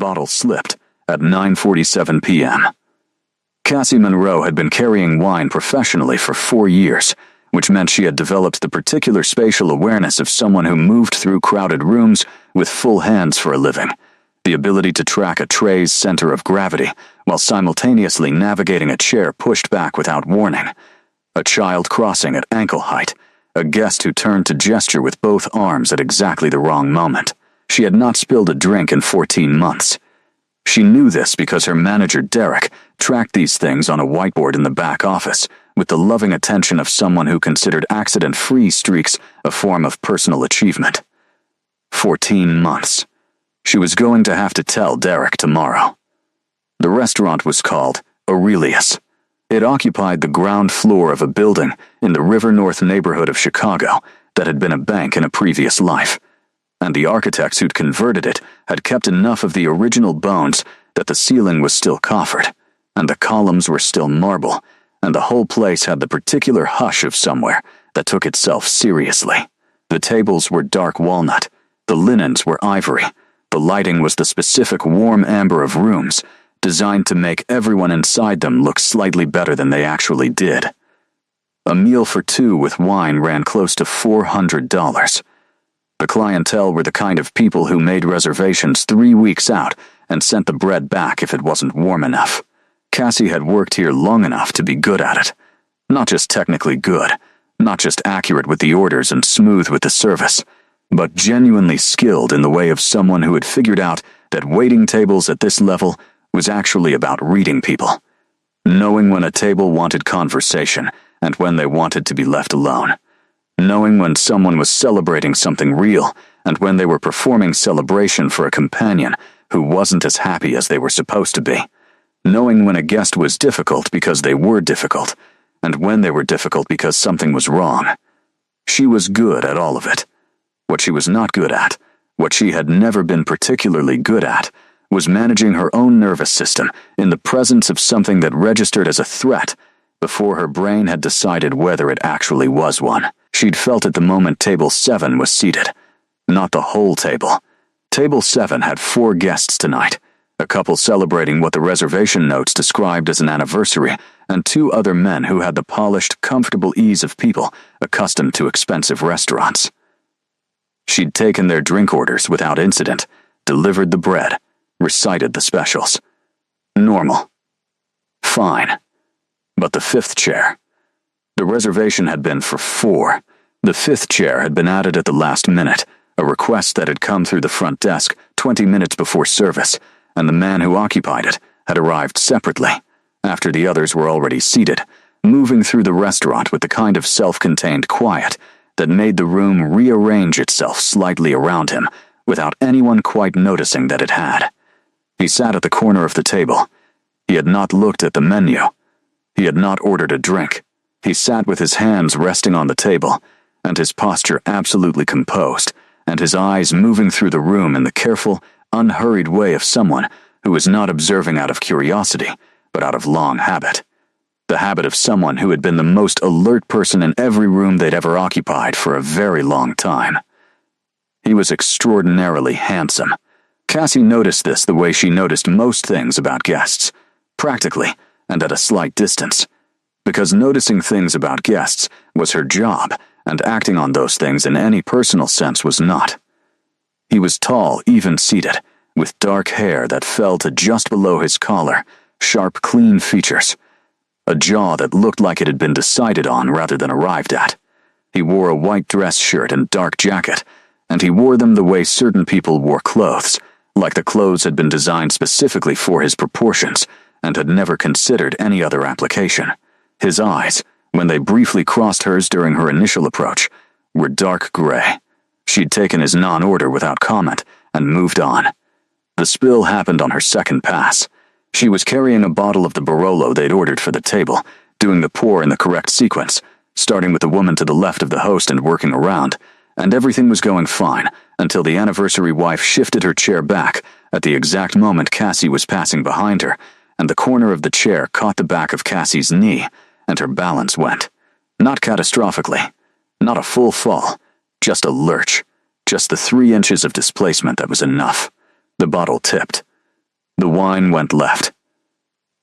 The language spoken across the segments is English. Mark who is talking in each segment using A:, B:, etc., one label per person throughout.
A: bottle slipped at 9:47 p.m. Cassie Monroe had been carrying wine professionally for 4 years, which meant she had developed the particular spatial awareness of someone who moved through crowded rooms with full hands for a living, the ability to track a tray's center of gravity while simultaneously navigating a chair pushed back without warning, a child crossing at ankle height, a guest who turned to gesture with both arms at exactly the wrong moment. She had not spilled a drink in 14 months. She knew this because her manager, Derek, tracked these things on a whiteboard in the back office, with the loving attention of someone who considered accident-free streaks a form of personal achievement. 14 months. She was going to have to tell Derek tomorrow. The restaurant was called Aurelius. It occupied the ground floor of a building in the River North neighborhood of Chicago that had been a bank in a previous life, and the architects who'd converted it had kept enough of the original bones that the ceiling was still coffered, and the columns were still marble, and the whole place had the particular hush of somewhere that took itself seriously. The tables were dark walnut, the linens were ivory, the lighting was the specific warm amber of rooms, designed to make everyone inside them look slightly better than they actually did. A meal for two with wine ran close to $400. The clientele were the kind of people who made reservations 3 weeks out and sent the bread back if it wasn't warm enough. Cassie had worked here long enough to be good at it. Not just technically good, not just accurate with the orders and smooth with the service, but genuinely skilled in the way of someone who had figured out that waiting tables at this level was actually about reading people, knowing when a table wanted conversation and when they wanted to be left alone, knowing when someone was celebrating something real and when they were performing celebration for a companion who wasn't as happy as they were supposed to be, knowing when a guest was difficult because they were difficult, and when they were difficult because something was wrong. She was good at all of it. What she was not good at, what she had never been particularly good at, was managing her own nervous system in the presence of something that registered as a threat before her brain had decided whether it actually was one. She'd felt it the moment Table 7 was seated. Not the whole table. Table 7 had 4 guests tonight, a couple celebrating what the reservation notes described as an anniversary, and 2 other men who had the polished, comfortable ease of people accustomed to expensive restaurants. She'd taken their drink orders without incident, delivered the bread, recited the specials. Normal. Fine. But the 5th chair. The reservation had been for 4. The 5th chair had been added at the last minute, a request that had come through the front desk 20 minutes before service, and the man who occupied it had arrived separately, after the others were already seated, moving through the restaurant with the kind of self-contained quiet that made the room rearrange itself slightly around him without anyone quite noticing that it had. He sat at the corner of the table. He had not looked at the menu. He had not ordered a drink. He sat with his hands resting on the table, and his posture absolutely composed, and his eyes moving through the room in the careful, unhurried way of someone who was not observing out of curiosity, but out of long habit. The habit of someone who had been the most alert person in every room they'd ever occupied for a very long time. He was extraordinarily handsome. Cassie noticed this the way she noticed most things about guests, practically and at a slight distance, because noticing things about guests was her job, and acting on those things in any personal sense was not. He was tall, even-seated, with dark hair that fell to just below his collar, sharp, clean features, a jaw that looked like it had been decided on rather than arrived at. He wore a white dress shirt and dark jacket, and he wore them the way certain people wore clothes, like the clothes had been designed specifically for his proportions and had never considered any other application. His eyes, when they briefly crossed hers during her initial approach, were dark gray. She'd taken his non-order without comment and moved on. The spill happened on her second pass. She was carrying a bottle of the Barolo they'd ordered for the table, doing the pour in the correct sequence, starting with the woman to the left of the host and working around, and everything was going fine until the anniversary wife shifted her chair back at the exact moment Cassie was passing behind her, and the corner of the chair caught the back of Cassie's knee, and her balance went. Not catastrophically. Not a full fall. Just a lurch. Just the 3 inches of displacement that was enough. The bottle tipped. The wine went left,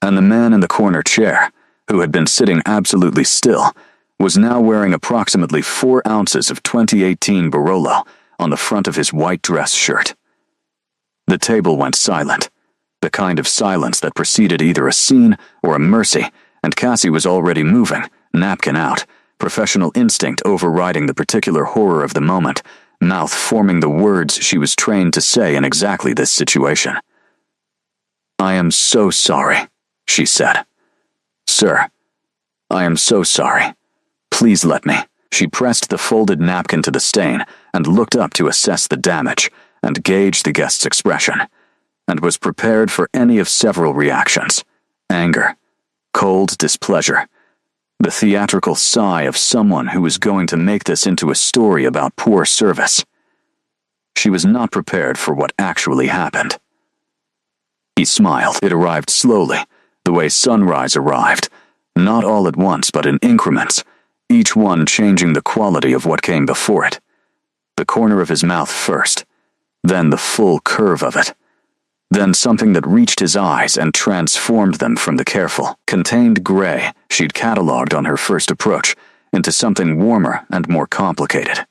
A: and the man in the corner chair, who had been sitting absolutely still, was now wearing approximately 4 ounces of 2018 Barolo on the front of his white dress shirt. The table went silent, the kind of silence that preceded either a scene or a mercy, and Cassie was already moving, napkin out, professional instinct overriding the particular horror of the moment, mouth forming the words she was trained to say in exactly this situation. "I am so sorry," she said. "Sir, I am so sorry. Please let me." She pressed the folded napkin to the stain and looked up to assess the damage and gauge the guest's expression, and was prepared for any of several reactions: anger, cold displeasure, the theatrical sigh of someone who was going to make this into a story about poor service. She was not prepared for what actually happened. He smiled. It arrived slowly, the way sunrise arrived, not all at once but in increments, each one changing the quality of what came before it. The corner of his mouth first, then the full curve of it, then something that reached his eyes and transformed them from the careful, contained gray she'd catalogued on her first approach into something warmer and more complicated.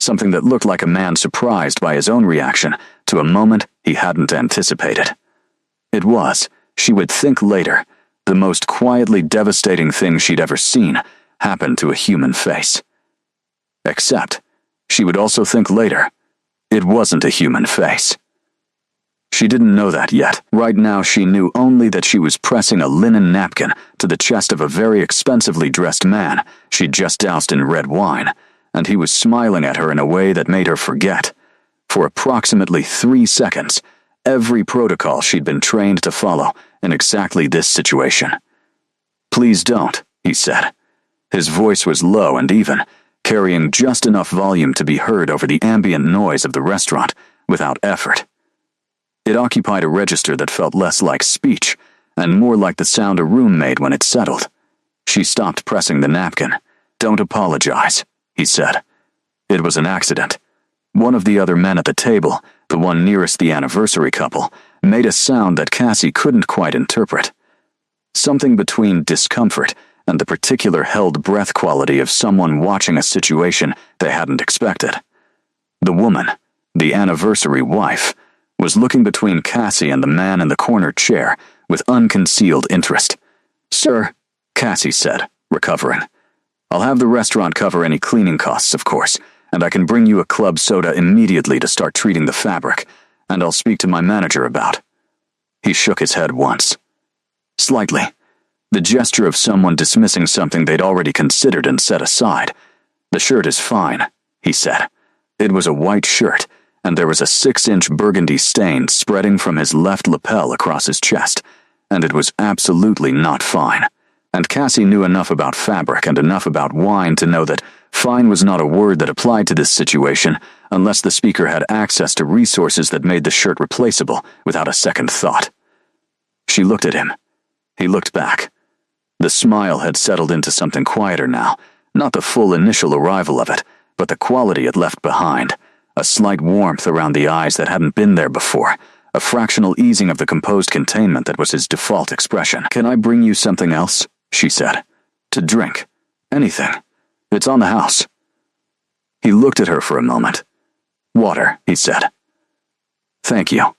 A: Something that looked like a man surprised by his own reaction to a moment he hadn't anticipated. It was, she would think later, the most quietly devastating thing she'd ever seen happen to a human face. Except, she would also think later, it wasn't a human face. She didn't know that yet. Right now she knew only that she was pressing a linen napkin to the chest of a very expensively dressed man she'd just doused in red wine, and he was smiling at her in a way that made her forget, for approximately 3 seconds, every protocol she'd been trained to follow in exactly this situation. "Please don't," he said. His voice was low and even, carrying just enough volume to be heard over the ambient noise of the restaurant without effort. It occupied a register that felt less like speech and more like the sound a room made when it settled. She stopped pressing the napkin. "Don't apologize," he said. "It was an accident." One of the other men at the table, the one nearest the anniversary couple, made a sound that Cassie couldn't quite interpret. Something between discomfort and the particular held breath quality of someone watching a situation they hadn't expected. The woman, the anniversary wife, was looking between Cassie and the man in the corner chair with unconcealed interest. "Sir," Cassie said, recovering. "I'll have the restaurant cover any cleaning costs, of course, and I can bring you a club soda immediately to start treating the fabric, and I'll speak to my manager about." He shook his head once. Slightly. The gesture of someone dismissing something they'd already considered and set aside. "The shirt is fine," he said. It was a white shirt, and there was a 6-inch burgundy stain spreading from his left lapel across his chest, and it was absolutely not fine. And Cassie knew enough about fabric and enough about wine to know that fine was not a word that applied to this situation unless the speaker had access to resources that made the shirt replaceable without a second thought. She looked at him. He looked back. The smile had settled into something quieter now, not the full initial arrival of it, but the quality it left behind. A slight warmth around the eyes that hadn't been there before, a fractional easing of the composed containment that was his default expression. "Can I bring you something else?" she said. "To drink. Anything. It's on the house." He looked at her for a moment. "Water," he said. "Thank you."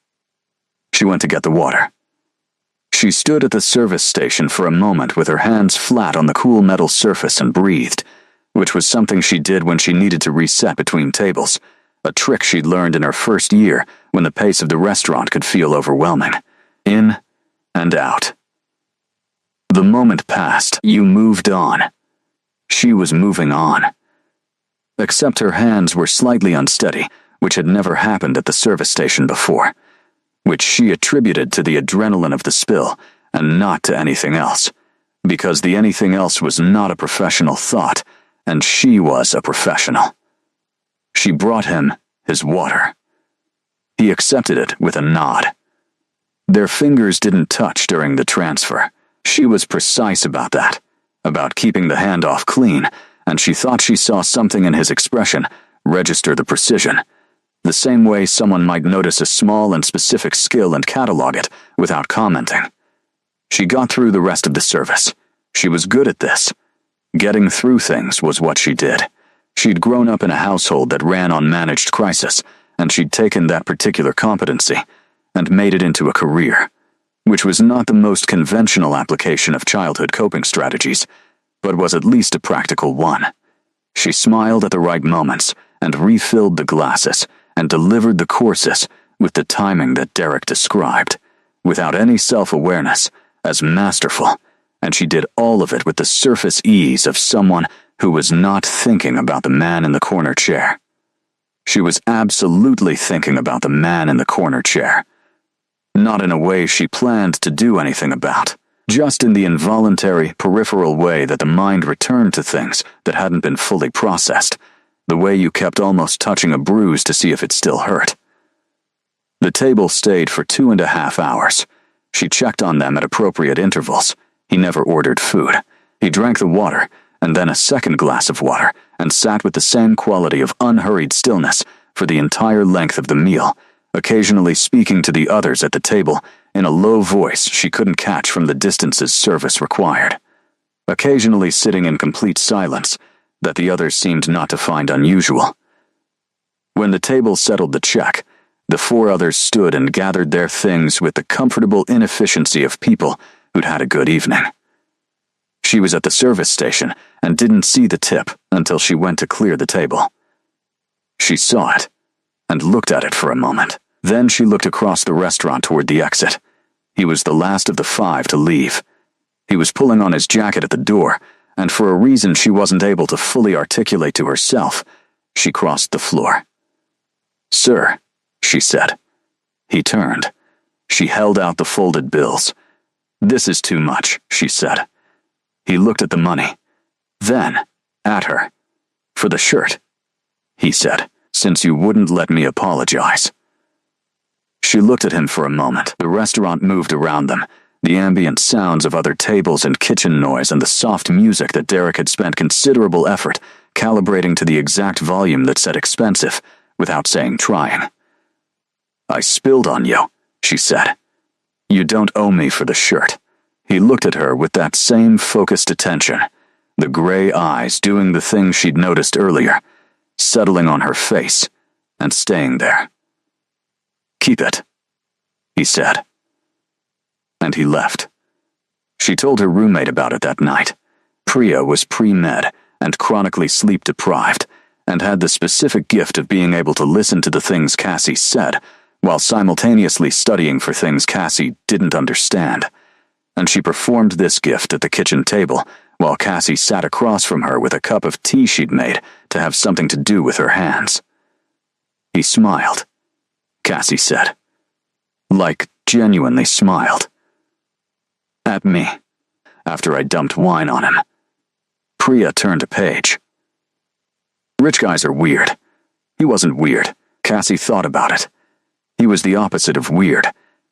A: She went to get the water. She stood at the service station for a moment with her hands flat on the cool metal surface and breathed, which was something she did when she needed to reset between tables. A trick she'd learned in her first year when the pace of the restaurant could feel overwhelming. In and out. The moment passed. You moved on. She was moving on. Except her hands were slightly unsteady, which had never happened at the service station before, which she attributed to the adrenaline of the spill and not to anything else, because the anything else was not a professional thought, and she was a professional. She brought him his water. He accepted it with a nod. Their fingers didn't touch during the transfer. She was precise about that, about keeping the handoff clean, and she thought she saw something in his expression register the precision. the same way someone might notice a small and specific skill and catalog it without commenting. She got through the rest of the service. She was good at this. Getting through things was what she did. She'd grown up in a household that ran on managed crisis, and she'd taken that particular competency and made it into a career, which was not the most conventional application of childhood coping strategies, but was at least a practical one. She smiled at the right moments and refilled the glasses and delivered the courses with the timing that Derek described, without any self-awareness, as masterful, and she did all of it with the surface ease of someone who was not thinking about the man in the corner chair. She was absolutely thinking about the man in the corner chair. Not in a way she planned to do anything about, just in the involuntary, peripheral way that the mind returned to things that hadn't been fully processed, the way you kept almost touching a bruise to see if it still hurt. The table stayed for 2.5 hours. She checked on them at appropriate intervals. He never ordered food. He drank the water, and then a second glass of water, and sat with the same quality of unhurried stillness for the entire length of the meal, occasionally speaking to the others at the table in a low voice she couldn't catch from the distances service required, occasionally sitting in complete silence that the others seemed not to find unusual. When the table settled the check, the 4 others stood and gathered their things with the comfortable inefficiency of people who'd had a good evening. She was at the service station and didn't see the tip until she went to clear the table. She saw it and looked at it for a moment. Then she looked across the restaurant toward the exit. He was the last of the 5 to leave. He was pulling on his jacket at the door, and for a reason she wasn't able to fully articulate to herself, she crossed the floor. "Sir," she said. He turned. She held out the folded bills. "This is too much," she said. He looked at the money. Then, at her. "For the shirt," he said, "since you wouldn't let me apologize." She looked at him for a moment. The restaurant moved around them, the ambient sounds of other tables and kitchen noise and the soft music that Derek had spent considerable effort calibrating to the exact volume that said expensive, without saying trying. "I spilled on you," she said. "You don't owe me for the shirt." He looked at her with that same focused attention, the gray eyes doing the thing she'd noticed earlier, settling on her face and staying there. "Keep it," he said. And he left. She told her roommate about it that night. Priya was pre-med and chronically sleep-deprived, and had the specific gift of being able to listen to the things Cassie said, while simultaneously studying for things Cassie didn't understand. And she performed this gift at the kitchen table, while Cassie sat across from her with a cup of tea she'd made to have something to do with her hands. He smiled, Cassie said. Like, genuinely smiled. At me, after I dumped wine on him. Priya turned a page. Rich guys are weird. He wasn't weird. Cassie thought about it. He was the opposite of weird.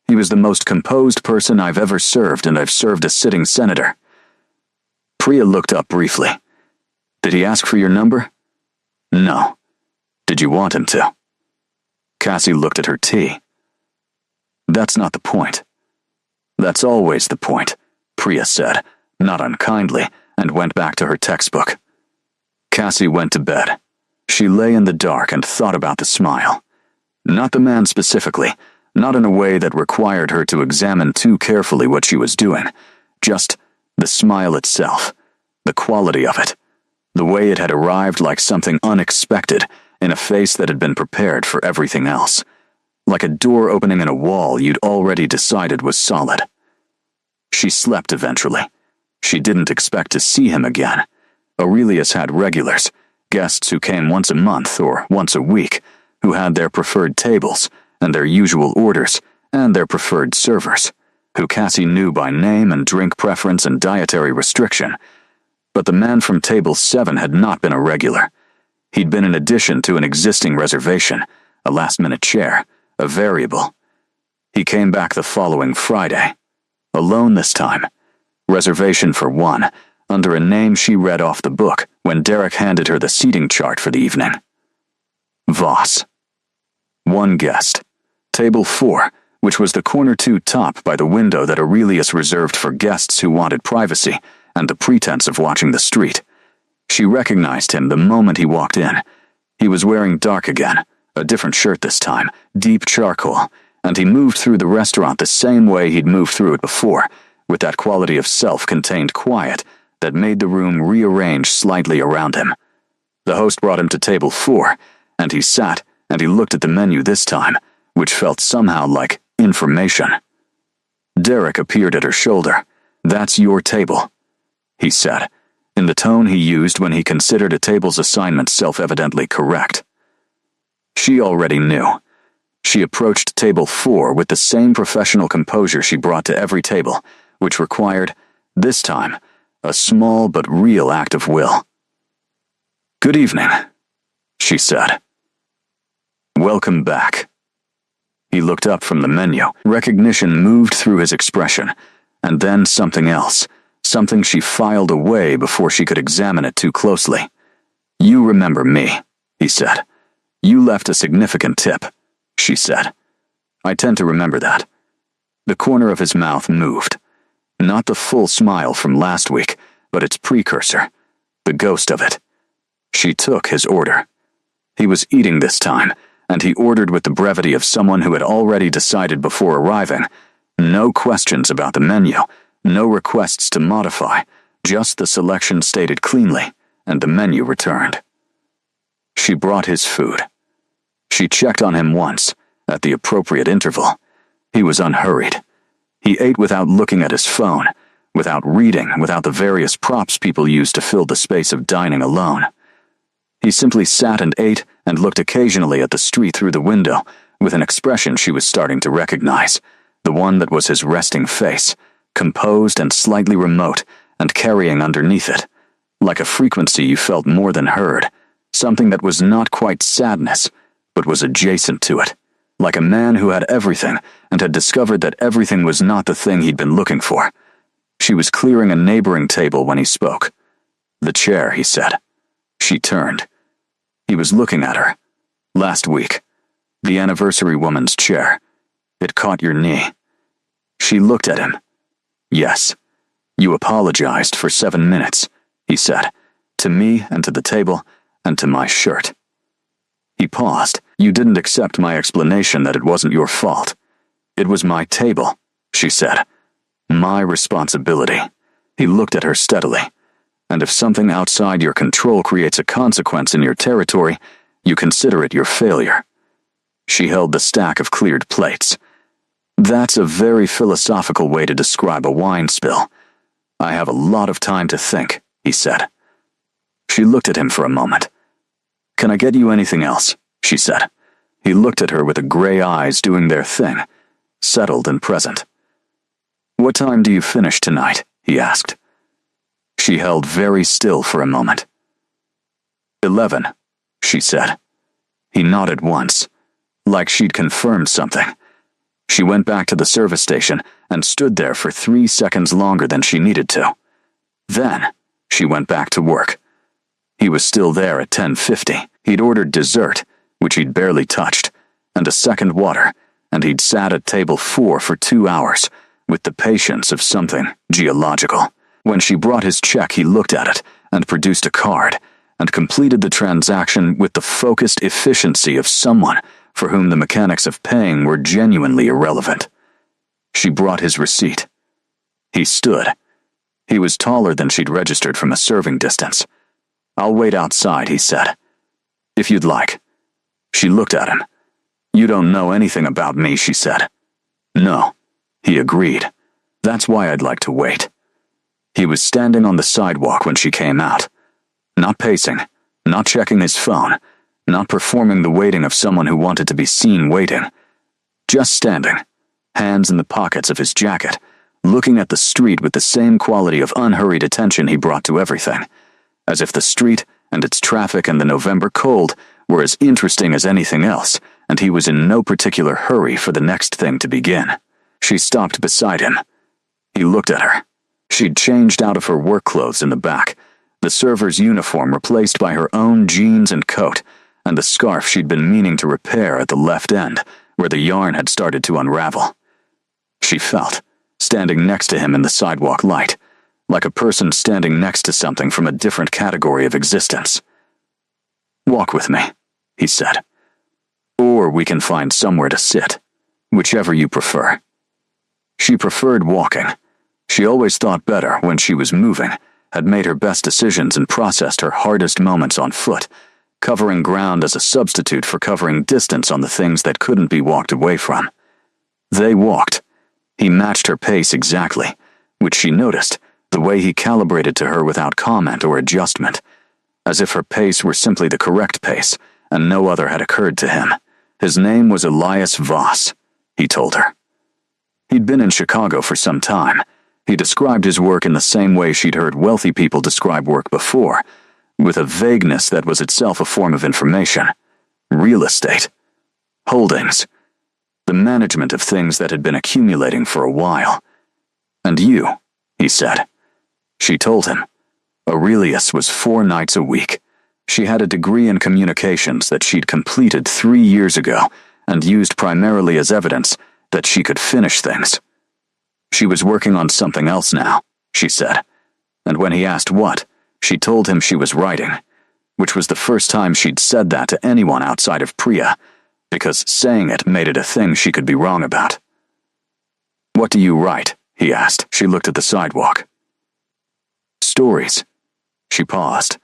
A: He was the most composed person I've ever served, and I've served a sitting senator. Priya looked up briefly. Did he ask for your number? No. Did you want him to? Cassie looked at her tea. That's not the point. That's always the point, Priya said, not unkindly, and went back to her textbook. Cassie went to bed. She lay in the dark and thought about the smile. Not the man specifically, not in a way that required her to examine too carefully what she was doing, just the smile itself, the quality of it, the way it had arrived like something unexpected in a face that had been prepared for everything else, like a door opening in a wall you'd already decided was solid. She slept eventually. She didn't expect to see him again. Aurelius had regulars, guests who came once a month or once a week, who had their preferred tables and their usual orders and their preferred servers, who Cassie knew by name and drink preference and dietary restriction. But the man from table 7 had not been a regular. He'd been an addition to an existing reservation, a last-minute chair, a variable. He came back the following Friday, alone this time, reservation for 1, under a name she read off the book when Derek handed her the seating chart for the evening. Voss. One guest. Table 4, which was the corner 2 top by the window that Aurelius reserved for guests who wanted privacy and the pretense of watching the street. She recognized him the moment he walked in. He was wearing dark again, a different shirt this time, deep charcoal, and he moved through the restaurant the same way he'd moved through it before, with that quality of self-contained quiet that made the room rearrange slightly around him. The host brought him to table 4, and he sat and he looked at the menu this time, which felt somehow like information. Derek appeared at her shoulder. "That's your table," he said, in the tone he used when he considered a table's assignment self-evidently correct. She already knew. She approached table 4 with the same professional composure she brought to every table, which required, this time, a small but real act of will. "Good evening," she said. "Welcome back." He looked up from the menu. Recognition moved through his expression, and then something else, something she filed away before she could examine it too closely. "You remember me," he said. "You left a significant tip," she said. "I tend to remember that." The corner of his mouth moved. Not the full smile from last week, but its precursor, the ghost of it. She took his order. He was eating this time, and he ordered with the brevity of someone who had already decided before arriving. No questions about the menu, no requests to modify, just the selection stated cleanly, and the menu returned. She brought his food. She checked on him once, at the appropriate interval. He was unhurried. He ate without looking at his phone, without reading, without the various props people use to fill the space of dining alone. He simply sat and ate and looked occasionally at the street through the window with an expression she was starting to recognize, the one that was his resting face, composed and slightly remote and carrying underneath it, like a frequency you felt more than heard, something that was not quite sadness, but was adjacent to it, like a man who had everything and had discovered that everything was not the thing he'd been looking for. She was clearing a neighboring table when he spoke. "The chair," he said. She turned. He was looking at her. "Last week. The anniversary woman's chair. It caught your knee." She looked at him. "Yes. You apologized for 7 minutes," he said, "to me and to the table and to my shirt." He paused. "You didn't accept my explanation that it wasn't your fault." "It was my table," she said. "My responsibility." He looked at her steadily. "And if something outside your control creates a consequence in your territory, you consider it your failure." She held the stack of cleared plates. "That's a very philosophical way to describe a wine spill. I have a lot of time to think," he said. She looked at him for a moment. "Can I get you anything else?" she said. He looked at her with the gray eyes doing their thing, settled and present. "What time do you finish tonight?" he asked. She held very still for a moment. 11, she said. He nodded once, like she'd confirmed something. She went back to the service station and stood there for 3 seconds longer than she needed to. Then, she went back to work. He was still there at 10:50. He'd ordered dessert, which he'd barely touched, and a second water, and he'd sat at table 4 for 2 hours, with the patience of something geological. When she brought his check, he looked at it and produced a card, and completed the transaction with the focused efficiency of someone for whom the mechanics of paying were genuinely irrelevant. She brought his receipt. He stood. He was taller than she'd registered from a serving distance. "I'll wait outside," he said. "If you'd like." She looked at him. "You don't know anything about me," she said. "No," he agreed. "That's why I'd like to wait." He was standing on the sidewalk when she came out. Not pacing, not checking his phone, not performing the waiting of someone who wanted to be seen waiting. Just standing, hands in the pockets of his jacket, looking at the street with the same quality of unhurried attention he brought to everything, as if the street and its traffic and the November cold were as interesting as anything else, and he was in no particular hurry for the next thing to begin. She stopped beside him. He looked at her. She'd changed out of her work clothes in the back, the server's uniform replaced by her own jeans and coat, and the scarf she'd been meaning to repair at the left end, where the yarn had started to unravel. She felt, standing next to him in the sidewalk light, like a person standing next to something from a different category of existence. "Walk with me," he said. "Or we can find somewhere to sit, whichever you prefer." She preferred walking. She always thought better when she was moving, had made her best decisions and processed her hardest moments on foot, covering ground as a substitute for covering distance on the things that couldn't be walked away from. They walked. He matched her pace exactly, which she noticed, the way he calibrated to her without comment or adjustment, as if her pace were simply the correct pace, and no other had occurred to him. His name was Elias Voss, he told her. He'd been in Chicago for some time. He described his work in the same way she'd heard wealthy people describe work before, with a vagueness that was itself a form of information. Real estate. Holdings. The management of things that had been accumulating for a while. "And you," he said. She told him. Aurelius was 4 nights a week. She had a degree in communications that she'd completed 3 years ago and used primarily as evidence that she could finish things. She was working on something else now, she said, and when he asked what, she told him she was writing, which was the first time she'd said that to anyone outside of Priya, because saying it made it a thing she could be wrong about. "What do you write?" he asked. She looked at the sidewalk. "Stories." She paused.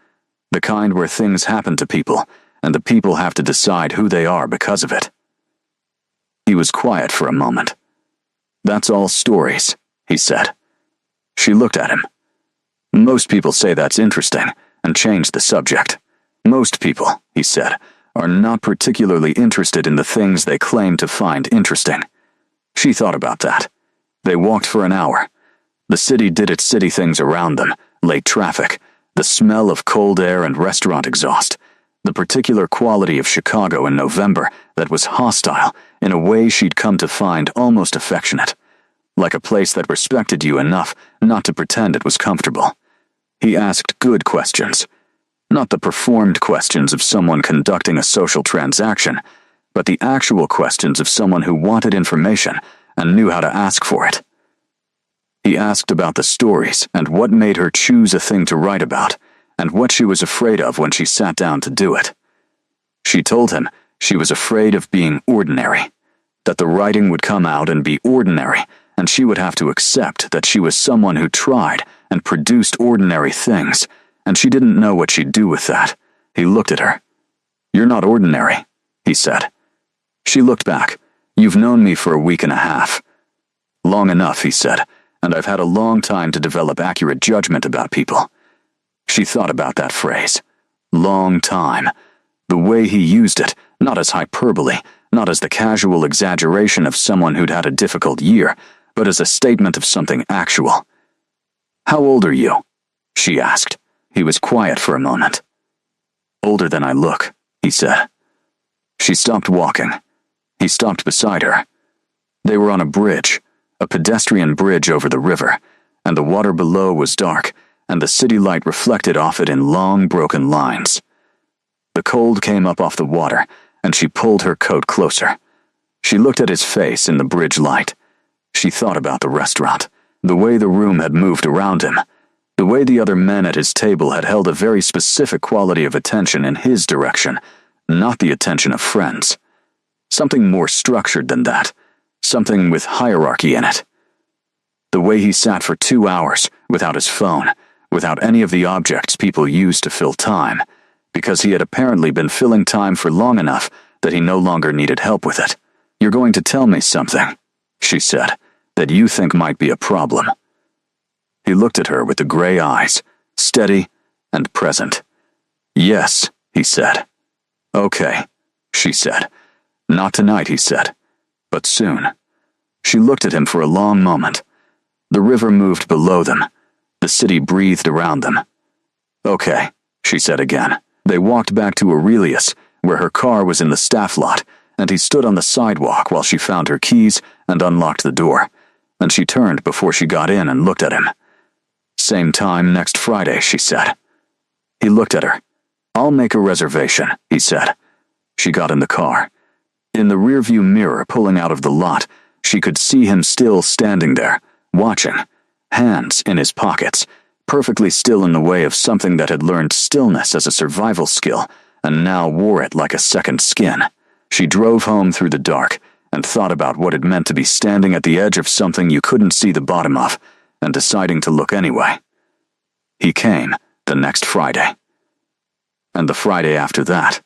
A: The kind where things happen to people, and the people have to decide who they are because of it. He was quiet for a moment. "That's all stories," he said. She looked at him. "Most people say that's interesting, and changed the subject. Most people," he said, "are not particularly interested in the things they claim to find interesting." She thought about that. They walked for an hour. The city did its city things around them, late traffic, the smell of cold air and restaurant exhaust, the particular quality of Chicago in November that was hostile in a way she'd come to find almost affectionate, like a place that respected you enough not to pretend it was comfortable. He asked good questions, not the performed questions of someone conducting a social transaction, but the actual questions of someone who wanted information and knew how to ask for it. He asked about the stories and what made her choose a thing to write about, and what she was afraid of when she sat down to do it. She told him she was afraid of being ordinary, that the writing would come out and be ordinary, and she would have to accept that she was someone who tried and produced ordinary things, and she didn't know what she'd do with that. He looked at her. "You're not ordinary," he said. She looked back. "You've known me for a week and a half." "Long enough," he said, "and I've had a long time to develop accurate judgment about people." She thought about that phrase. Long time. The way he used it, not as hyperbole, not as the casual exaggeration of someone who'd had a difficult year, but as a statement of something actual. "How old are you?" she asked. He was quiet for a moment. "Older than I look," he said. She stopped walking. He stopped beside her. They were on a bridge, a pedestrian bridge over the river, and the water below was dark, and the city light reflected off it in long, broken lines. The cold came up off the water, and she pulled her coat closer. She looked at his face in the bridge light. She thought about the restaurant, the way the room had moved around him, the way the other men at his table had held a very specific quality of attention in his direction, not the attention of friends. Something more structured than that, something with hierarchy in it. The way he sat for 2 hours, without his phone, without any of the objects people use to fill time, because he had apparently been filling time for long enough that he no longer needed help with it. "You're going to tell me something," she said, "that you think might be a problem." He looked at her with the gray eyes, steady and present. "Yes," he said. "Okay," she said. "Not tonight," he said, "but soon." She looked at him for a long moment. The river moved below them. The city breathed around them. "Okay," she said again. They walked back to Aurelius, where her car was in the staff lot, and he stood on the sidewalk while she found her keys and unlocked the door, and she turned before she got in and looked at him. "Same time next Friday," she said. He looked at her. "I'll make a reservation," he said. She got in the car. In the rearview mirror pulling out of the lot, she could see him still standing there, watching, hands in his pockets, perfectly still in the way of something that had learned stillness as a survival skill and now wore it like a second skin. She drove home through the dark and thought about what it meant to be standing at the edge of something you couldn't see the bottom of and deciding to look anyway. He came the next Friday. And the Friday after that.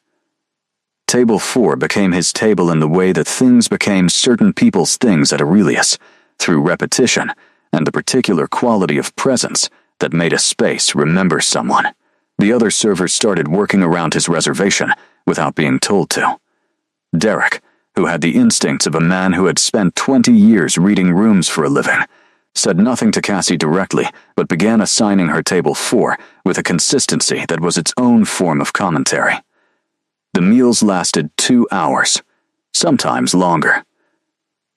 A: Table 4 became his table in the way that things became certain people's things at Aurelius, through repetition and the particular quality of presence that made a space remember someone. The other servers started working around his reservation without being told to. Derek, who had the instincts of a man who had spent 20 years reading rooms for a living, said nothing to Cassie directly, but began assigning her table 4 with a consistency that was its own form of commentary. The meals lasted 2 hours, sometimes longer.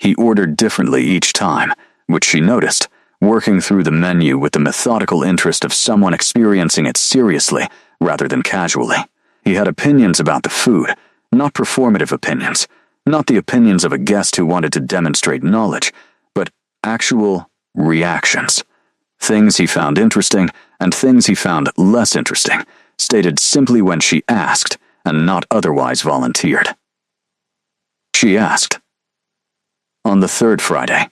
A: He ordered differently each time, which she noticed, working through the menu with the methodical interest of someone experiencing it seriously rather than casually. He had opinions about the food, not performative opinions, not the opinions of a guest who wanted to demonstrate knowledge, but actual reactions. Things he found interesting and things he found less interesting, stated simply when she asked and not otherwise volunteered. She asked, "On the third Friday,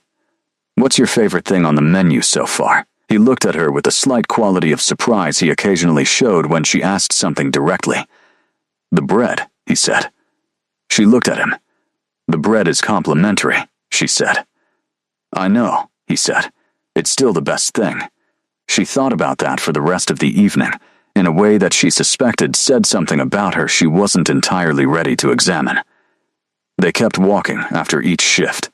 A: what's your favorite thing on the menu so far?" He looked at her with the slight quality of surprise he occasionally showed when she asked something directly. "The bread," he said. She looked at him. "The bread is complimentary," she said. "I know," he said. "It's still the best thing." She thought about that for the rest of the evening, in a way that she suspected said something about her she wasn't entirely ready to examine. They kept walking after each shift.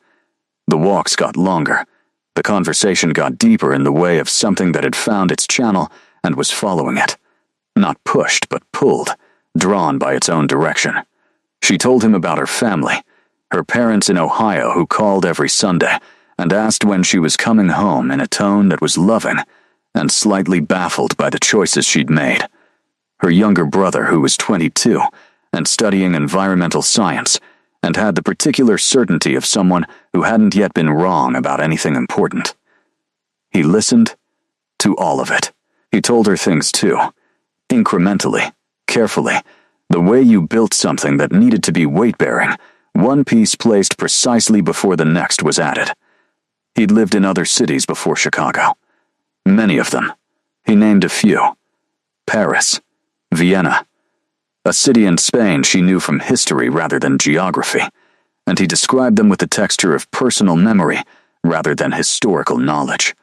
A: The walks got longer. The conversation got deeper in the way of something that had found its channel and was following it. Not pushed, but pulled, drawn by its own direction. She told him about her family, her parents in Ohio who called every Sunday and asked when she was coming home in a tone that was loving and slightly baffled by the choices she'd made. Her younger brother, who was 22 and studying environmental science, and had the particular certainty of someone who hadn't yet been wrong about anything important. He listened to all of it. He told her things too, incrementally, carefully, the way you built something that needed to be weight-bearing, one piece placed precisely before the next was added. He'd lived in other cities before Chicago. Many of them. He named a few. Paris, Vienna, a city in Spain she knew from history rather than geography, and he described them with the texture of personal memory rather than historical knowledge.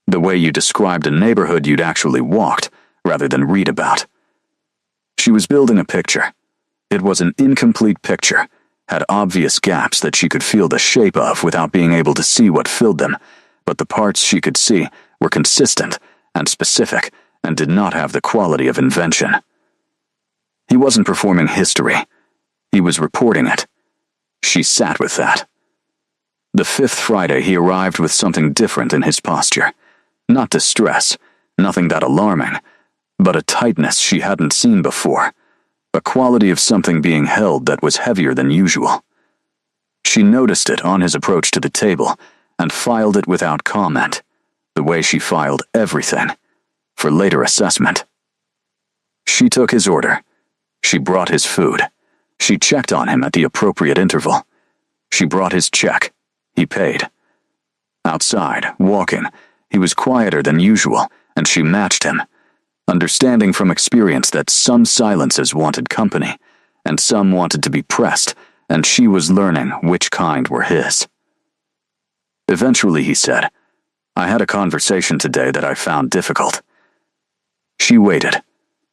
A: The way you described a neighborhood you'd actually walked rather than read about. She was building a picture. It was an incomplete picture, had obvious gaps that she could feel the shape of without being able to see what filled them, but the parts she could see were consistent and specific and did not have the quality of invention. He wasn't performing history. He was reporting it. She sat with that. The fifth Friday he arrived with something different in his posture. Not distress, nothing that alarming, but a tightness she hadn't seen before, a quality of something being held that was heavier than usual. She noticed it on his approach to the table and filed it without comment, the way she filed everything, for later assessment. She took his order. She brought his food. She checked on him at the appropriate interval. She brought his check. He paid. Outside, walking, he was quieter than usual, and she matched him, understanding from experience that some silences wanted company, and some wanted to be pressed, and she was learning which kind were his. Eventually he said, "I had a conversation today that I found difficult." She waited.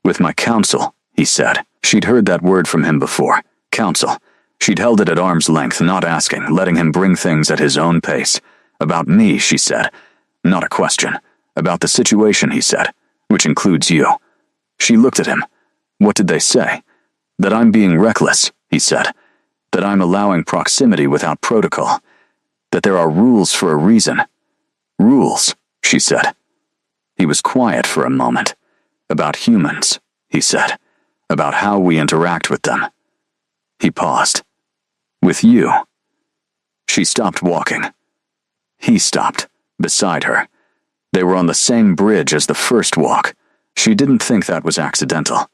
A: "With my counsel," he said. She'd heard that word from him before. Counsel. She'd held it at arm's length, not asking, letting him bring things at his own pace. "About me," she said. "Not a question. About the situation," he said, "which includes you." She looked at him. "What did they say?" "That I'm being reckless," he said. "That I'm allowing proximity without protocol. That there are rules for a reason." "Rules," she said. He was quiet for a moment. "About humans," he said. "About how we interact with them." He paused. With you. She stopped walking. He stopped, beside her. They were on the same bridge as the first walk. She didn't think that was accidental.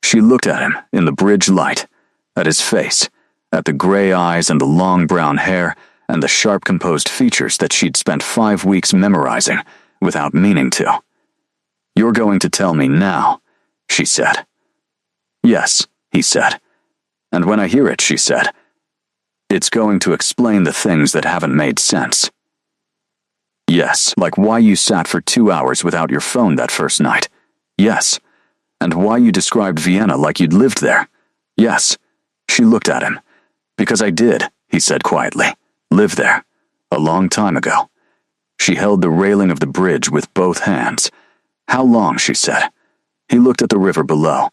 A: She looked at him in the bridge light, at his face, at the gray eyes and the long brown hair and the sharp composed features that she'd spent 5 weeks memorizing without meaning to. You're going to tell me now, she said. Yes, he said. And when I hear it, she said, it's going to explain the things that haven't made sense. Yes, like why you sat for 2 hours without your phone that first night. Yes. And why you described Vienna like you'd lived there. Yes. She looked at him. Because I did, he said quietly. Live there. A long time ago. She held the railing of the bridge with both hands. How long, she said. He looked at the river below.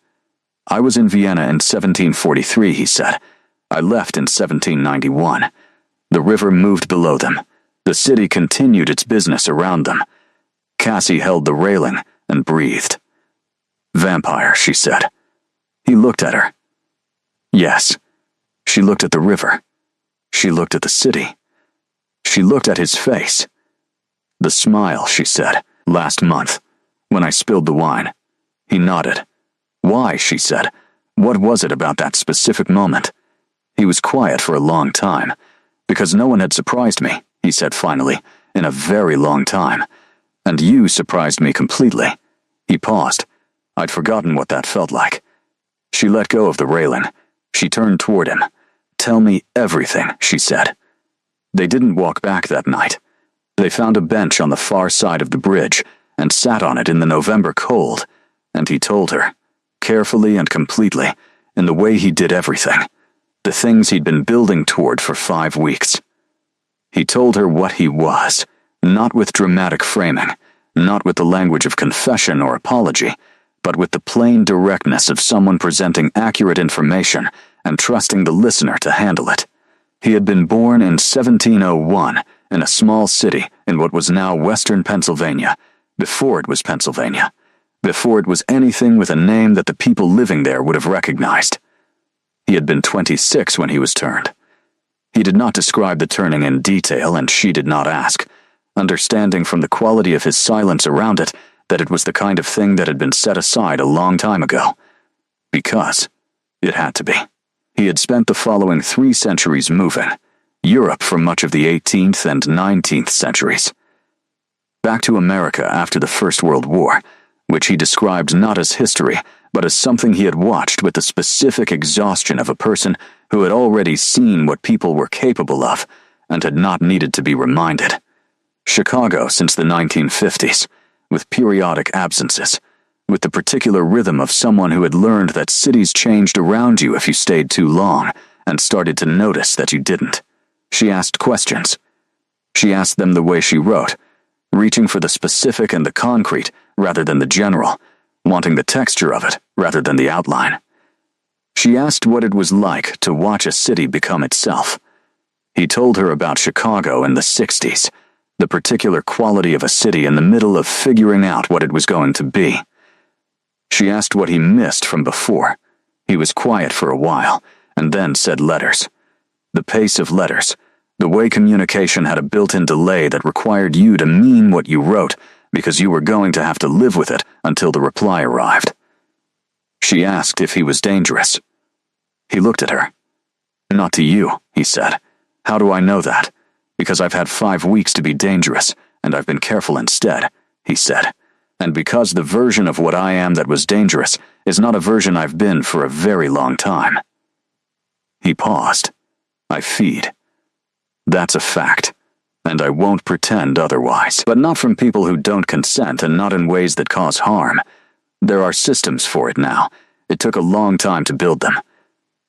A: I was in Vienna in 1743, he said. I left in 1791. The river moved below them. The city continued its business around them. Cassie held the railing and breathed. Vampire, she said. He looked at her. Yes. She looked at the river. She looked at the city. She looked at his face. The smile, she said, last month, when I spilled the wine. He nodded. Why, she said. What was it about that specific moment? He was quiet for a long time. Because no one had surprised me, he said finally, in a very long time. And you surprised me completely. He paused. I'd forgotten what that felt like. She let go of the railing. She turned toward him. Tell me everything, she said. They didn't walk back that night. They found a bench on the far side of the bridge and sat on it in the November cold, and he told her, carefully and completely, in the way he did everything, the things he'd been building toward for 5 weeks. He told her what he was, not with dramatic framing, not with the language of confession or apology, but with the plain directness of someone presenting accurate information and trusting the listener to handle it. He had been born in 1701 in a small city in what was now western Pennsylvania, before it was Pennsylvania, before it was anything with a name that the people living there would have recognized. He had been 26 when he was turned. He did not describe the turning in detail, and she did not ask, understanding from the quality of his silence around it that it was the kind of thing that had been set aside a long time ago. Because it had to be. He had spent the following 3 centuries moving, Europe for much of the 18th and 19th centuries. Back to America after the First World War, which he described not as history, but as something he had watched with the specific exhaustion of a person who had already seen what people were capable of and had not needed to be reminded. Chicago since the 1950s, with periodic absences, with the particular rhythm of someone who had learned that cities changed around you if you stayed too long and started to notice that you didn't. She asked questions. She asked them the way she wrote, reaching for the specific and the concrete rather than the general, wanting the texture of it rather than the outline. She asked what it was like to watch a city become itself. He told her about Chicago in the 60s, the particular quality of a city in the middle of figuring out what it was going to be. She asked what he missed from before. He was quiet for a while, and then said letters. The pace of letters, the way communication had a built-in delay that required you to mean what you wrote because you were going to have to live with it until the reply arrived. She asked if he was dangerous. He looked at her. Not to you, he said. How do I know that? Because I've had 5 weeks to be dangerous, and I've been careful instead, he said. And because the version of what I am that was dangerous is not a version I've been for a very long time. He paused. I feed. That's a fact, and I won't pretend otherwise. But not from people who don't consent and not in ways that cause harm. There are systems for it now. It took a long time to build them.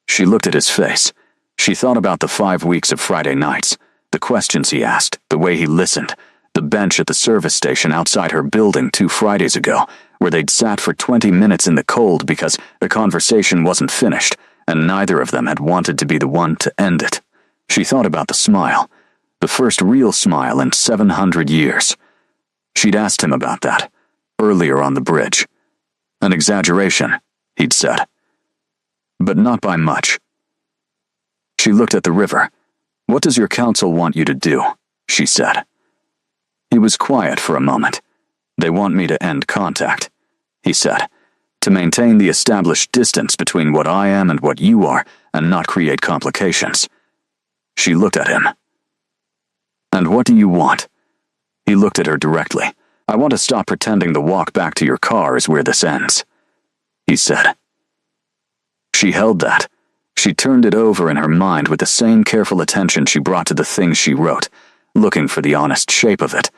A: She looked at his face. She thought about the 5 weeks of Friday nights, the questions he asked, the way he listened, the bench at the service station outside her building 2 Fridays ago, where they'd sat for 20 minutes in the cold because the conversation wasn't finished, and neither of them had wanted to be the one to end it. She thought about the smile, the first real smile in 700 years. She'd asked him about that, earlier on the bridge. An exaggeration, he'd said. But not by much. She looked at the river. "What does your counsel want you to do?" she said. He was quiet for a moment. "They want me to end contact," he said, "to maintain the established distance between what I am and what you are and not create complications." She looked at him. "And what do you want?" He looked at her directly. "I want to stop pretending the walk back to your car is where this ends," he said. She held that. She turned it over in her mind with the same careful attention she brought to the things she wrote, looking for the honest shape of it,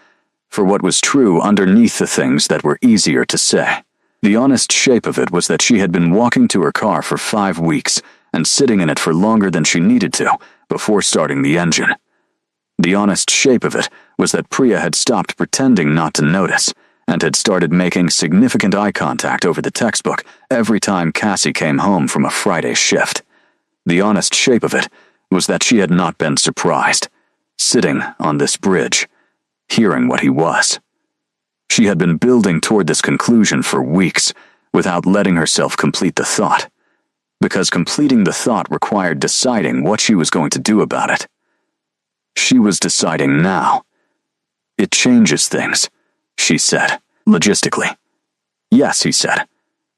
A: for what was true underneath the things that were easier to say. The honest shape of it was that she had been walking to her car for 5 weeks and sitting in it for longer than she needed to before starting the engine. The honest shape of it was that Priya had stopped pretending not to notice and had started making significant eye contact over the textbook every time Cassie came home from a Friday shift. The honest shape of it was that she had not been surprised, sitting on this bridge, hearing what he was. She had been building toward this conclusion for weeks without letting herself complete the thought, because completing the thought required deciding what she was going to do about it. She was deciding now. "It changes things," she said, logistically. "Yes," he said.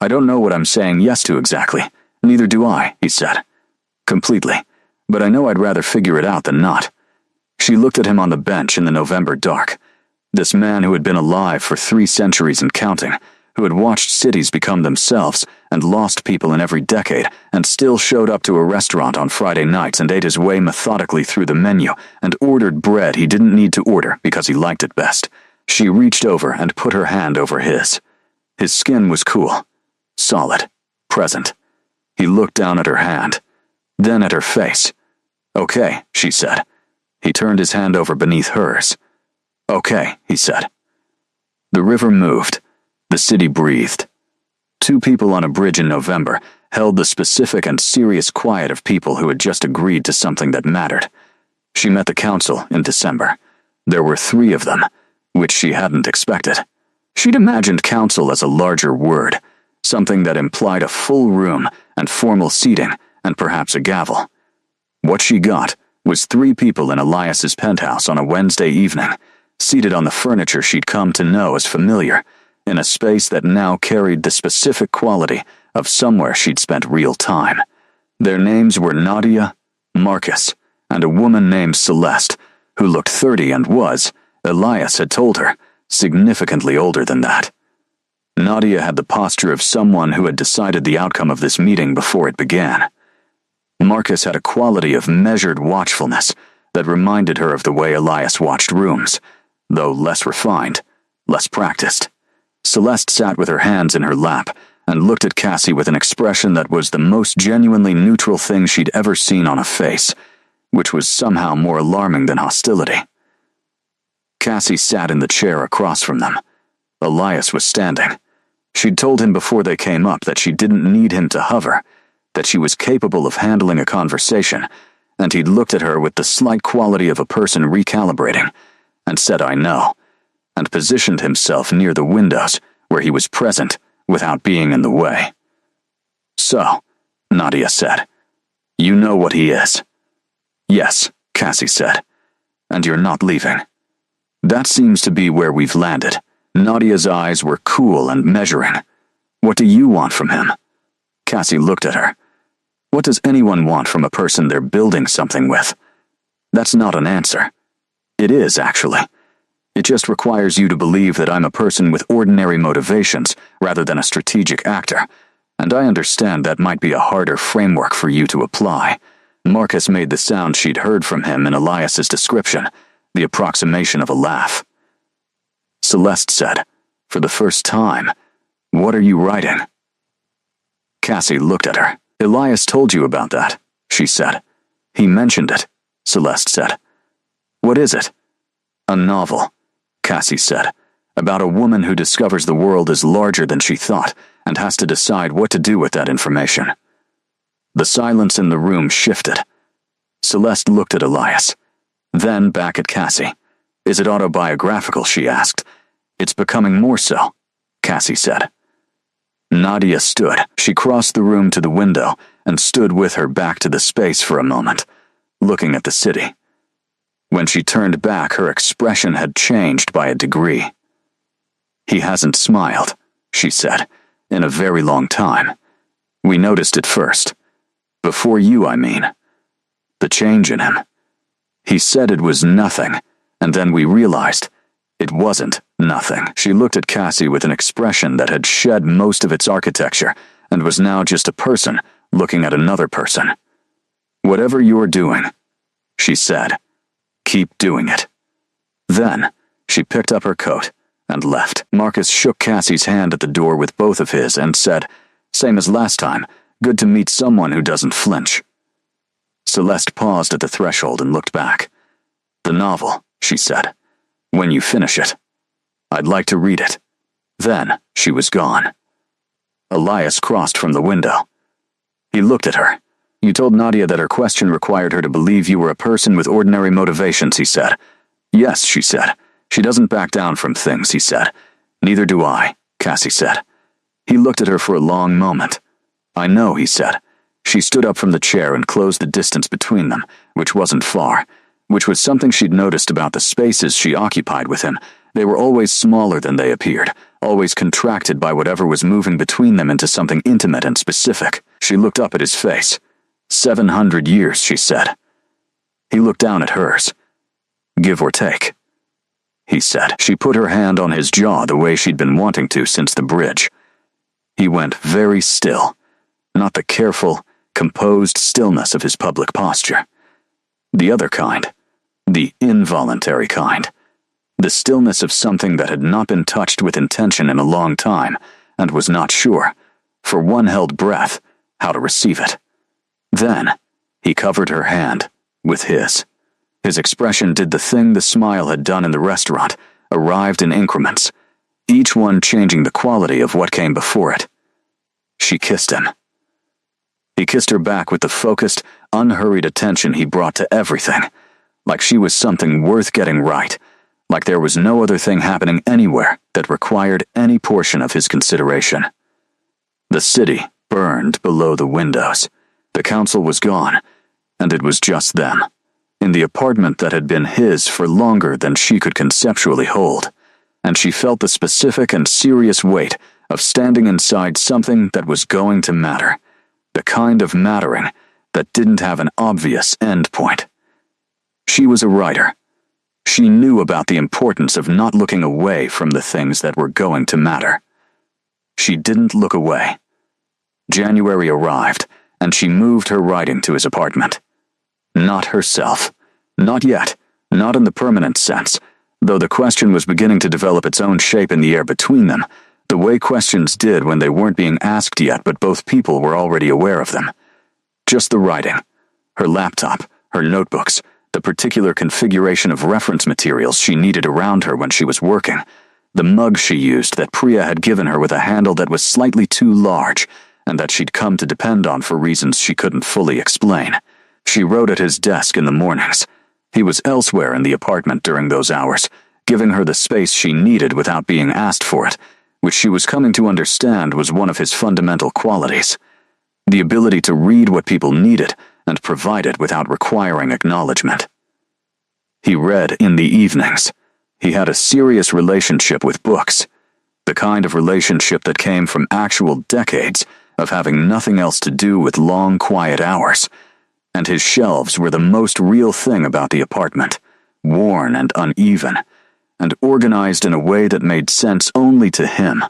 A: "I don't know what I'm saying yes to exactly. Neither do I," he said. "Completely. But I know I'd rather figure it out than not." She looked at him on the bench in the November dark. This man who had been alive for 3 centuries and counting, who had watched cities become themselves and lost people in every decade, and still showed up to a restaurant on Friday nights and ate his way methodically through the menu and ordered bread he didn't need to order because he liked it best. She reached over and put her hand over his. His skin was cool, solid, present. He looked down at her hand, then at her face. "Okay," she said. He turned his hand over beneath hers. "Okay," he said. The river moved. The city breathed. 2 people on a bridge in November held the specific and serious quiet of people who had just agreed to something that mattered. She met the council in December. There were 3 of them, which she hadn't expected. She'd imagined council as a larger word, something that implied a full room and formal seating and perhaps a gavel. What she got was 3 people in Elias's penthouse on a Wednesday evening, seated on the furniture she'd come to know as familiar, in a space that now carried the specific quality of somewhere she'd spent real time. Their names were Nadia, Marcus, and a woman named Celeste, who looked 30 and was, Elias had told her, significantly older than that. Nadia had the posture of someone who had decided the outcome of this meeting before it began. Marcus had a quality of measured watchfulness that reminded her of the way Elias watched rooms, though less refined, less practiced. Celeste sat with her hands in her lap and looked at Cassie with an expression that was the most genuinely neutral thing she'd ever seen on a face, which was somehow more alarming than hostility. Cassie sat in the chair across from them. Elias was standing. She'd told him before they came up that she didn't need him to hover, that she was capable of handling a conversation, and he'd looked at her with the slight quality of a person recalibrating, and said, "I know," and positioned himself near the windows where he was present without being in the way. "So," Nadia said, "you know what he is." "Yes," Cassie said, "and you're not leaving." "That seems to be where we've landed." Nadia's eyes were cool and measuring. "What do you want from him?" Cassie looked at her. "What does anyone want from a person they're building something with?" "That's not an answer." "It is, actually. It just requires you to believe that I'm a person with ordinary motivations rather than a strategic actor, and I understand that might be a harder framework for you to apply." Marcus made the sound she'd heard from him in Elias's description, the approximation of a laugh. Celeste said, for the first time, "What are you writing?" Cassie looked at her. "Elias told you about that," she said. "He mentioned it," Celeste said. "What is it?" "A novel," Cassie said, "about a woman who discovers the world is larger than she thought and has to decide what to do with that information." The silence in the room shifted. Celeste looked at Elias, then back at Cassie. "Is it autobiographical?" she asked. "It's becoming more so," Cassie said. Nadia stood. She crossed the room to the window and stood with her back to the space for a moment, looking at the city. When she turned back, her expression had changed by a degree. "He hasn't smiled," she said, "in a very long time. We noticed it first. Before you, I mean. The change in him. He said it was nothing, and then we realized it wasn't nothing." She looked at Cassie with an expression that had shed most of its architecture and was now just a person looking at another person. "Whatever you're doing," she said, "keep doing it." Then, she picked up her coat and left. Marcus shook Cassie's hand at the door with both of his and said, "Same as last time, good to meet someone who doesn't flinch." Celeste paused at the threshold and looked back. "The novel," she said. "When you finish it. I'd like to read it." Then, she was gone. Elias crossed from the window. He looked at her. "You told Nadia that her question required her to believe you were a person with ordinary motivations," he said. "Yes," she said. "She doesn't back down from things," he said. "Neither do I," Cassie said. He looked at her for a long moment. "I know," he said. She stood up from the chair and closed the distance between them, which wasn't far, which was something she'd noticed about the spaces she occupied with him. They were always smaller than they appeared, always contracted by whatever was moving between them into something intimate and specific. She looked up at his face. 700 years, she said. He looked down at hers. "Give or take," he said. She put her hand on his jaw the way she'd been wanting to since the bridge. He went very still, not the careful, composed stillness of his public posture. The other kind, the involuntary kind, the stillness of something that had not been touched with intention in a long time and was not sure, for one held breath, how to receive it. Then, he covered her hand with his. His expression did the thing the smile had done in the restaurant, arrived in increments, each one changing the quality of what came before it. She kissed him. He kissed her back with the focused, unhurried attention he brought to everything, like she was something worth getting right, like there was no other thing happening anywhere that required any portion of his consideration. The city burned below the windows. The council was gone, and it was just them, in the apartment that had been his for longer than she could conceptually hold, and she felt the specific and serious weight of standing inside something that was going to matter, the kind of mattering that didn't have an obvious end point. She was a writer. She knew about the importance of not looking away from the things that were going to matter. She didn't look away. January arrived, and she moved her writing to his apartment. Not herself. Not yet. Not in the permanent sense, though the question was beginning to develop its own shape in the air between them, the way questions did when they weren't being asked yet but both people were already aware of them. Just the writing. Her laptop, her notebooks, the particular configuration of reference materials she needed around her when she was working, the mug she used that Priya had given her with a handle that was slightly too large and that she'd come to depend on for reasons she couldn't fully explain. She wrote at his desk in the mornings. He was elsewhere in the apartment during those hours, giving her the space she needed without being asked for it, which she was coming to understand was one of his fundamental qualities. The ability to read what people needed and provide it without requiring acknowledgement. He read in the evenings. He had a serious relationship with books, the kind of relationship that came from actual decades of having nothing else to do with long, quiet hours, and his shelves were the most real thing about the apartment, worn and uneven, and organized in a way that made sense only to him,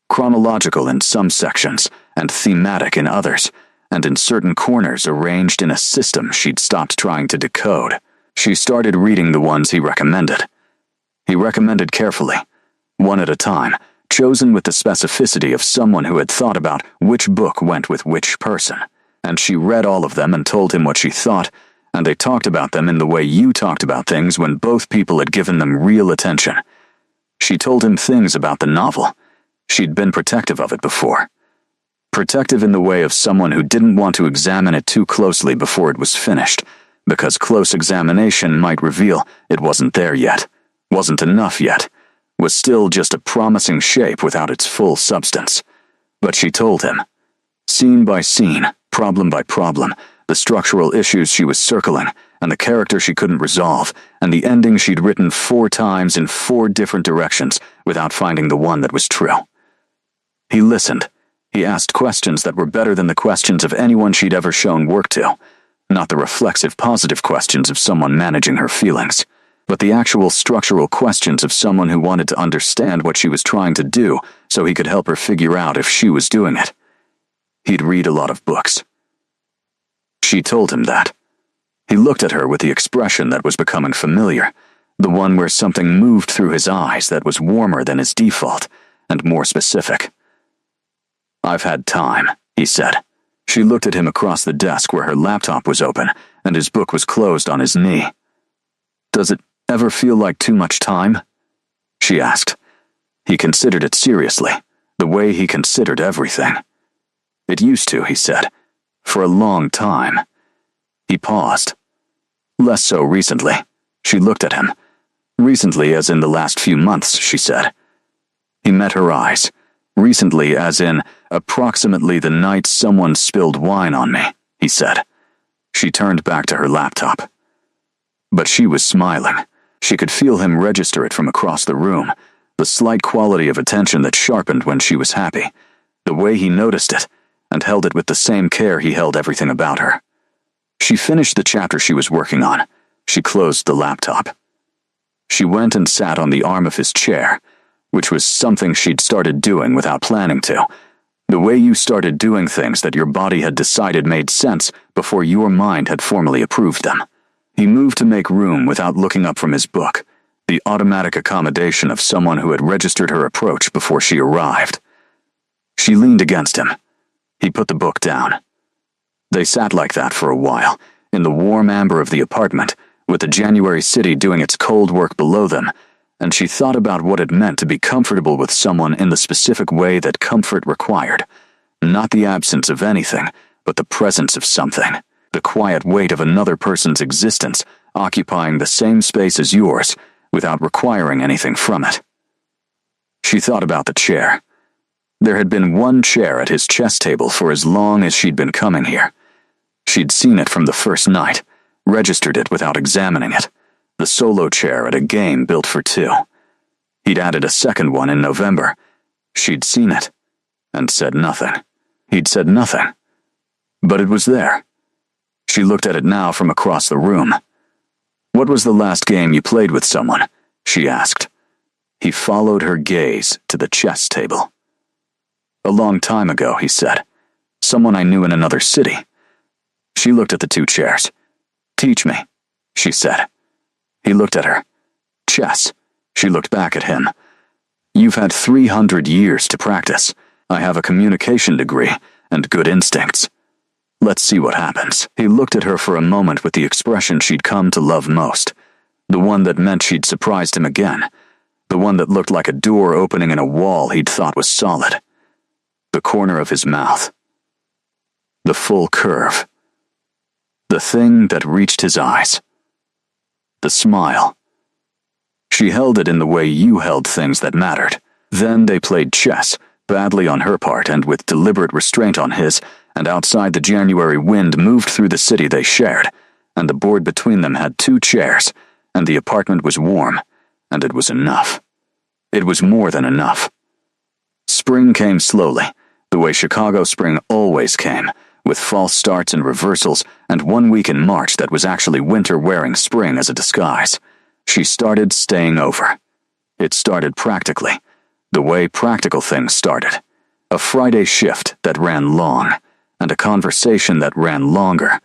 A: chronological in some sections and thematic in others, and in certain corners arranged in a system she'd stopped trying to decode. She started reading the ones he recommended. He recommended carefully, one at a time, chosen with the specificity of someone who had thought about which book went with which person, and she read all of them and told him what she thought, and they talked about them in the way you talked about things when both people had given them real attention. She told him things about the novel. She'd been protective of it before. Protective in the way of someone who didn't want to examine it too closely before it was finished, because close examination might reveal it wasn't there yet, wasn't enough yet, was still just a promising shape without its full substance. But she told him, scene by scene, problem by problem, the structural issues she was circling, and the character she couldn't resolve, and the ending she'd written 4 times in 4 different directions without finding the one that was true. He listened. He asked questions that were better than the questions of anyone she'd ever shown work to, not the reflexive, positive questions of someone managing her feelings, but the actual structural questions of someone who wanted to understand what she was trying to do so he could help her figure out if she was doing it. He'd read a lot of books. She told him that. He looked at her with the expression that was becoming familiar, the one where something moved through his eyes that was warmer than his default, and more specific. "I've had time," he said. She looked at him across the desk where her laptop was open, and his book was closed on his knee. "Does it ever feel like too much time?" she asked. He considered it seriously, the way he considered everything. "It used to," he said. "For a long time." He paused. "Less so recently." She looked at him. "Recently as in the last few months," she said. He met her eyes. "Recently as in approximately the night someone spilled wine on me," he said. She turned back to her laptop. But she was smiling. She could feel him register it from across the room, the slight quality of attention that sharpened when she was happy, the way he noticed it, and held it with the same care he held everything about her. She finished the chapter she was working on. She closed the laptop. She went and sat on the arm of his chair, which was something she'd started doing without planning to. The way you started doing things that your body had decided made sense before your mind had formally approved them. He moved to make room without looking up from his book, the automatic accommodation of someone who had registered her approach before she arrived. She leaned against him. He put the book down. They sat like that for a while, in the warm amber of the apartment, with the January city doing its cold work below them, and she thought about what it meant to be comfortable with someone in the specific way that comfort required. Not the absence of anything, but the presence of something. The quiet weight of another person's existence occupying the same space as yours without requiring anything from it. She thought about the chair. There had been one chair at his chess table for as long as she'd been coming here. She'd seen it from the first night, registered it without examining it, the solo chair at a game built for 2. He'd added a second one in November. She'd seen it, and said nothing. He'd said nothing. But it was there. She looked at it now from across the room. "What was the last game you played with someone?" she asked. He followed her gaze to the chess table. "A long time ago," he said. "Someone I knew in another city." She looked at the 2 chairs. "Teach me," she said. He looked at her. "Chess." She looked back at him. "You've had 300 years to practice. I have a communication degree and good instincts. Let's see what happens." He looked at her for a moment with the expression she'd come to love most, the one that meant she'd surprised him again, the one that looked like a door opening in a wall he'd thought was solid. The corner of his mouth. The full curve. The thing that reached his eyes. The smile. She held it in the way you held things that mattered. Then they played chess, badly on her part and with deliberate restraint on his, and outside the January wind moved through the city they shared, and the board between them had 2 chairs, and the apartment was warm, and it was enough. It was more than enough. Spring came slowly, the way Chicago spring always came, with false starts and reversals, and 1 week in March that was actually winter wearing spring as a disguise. She started staying over. It started practically, the way practical things started. A Friday shift that ran long, and a conversation that ran longer,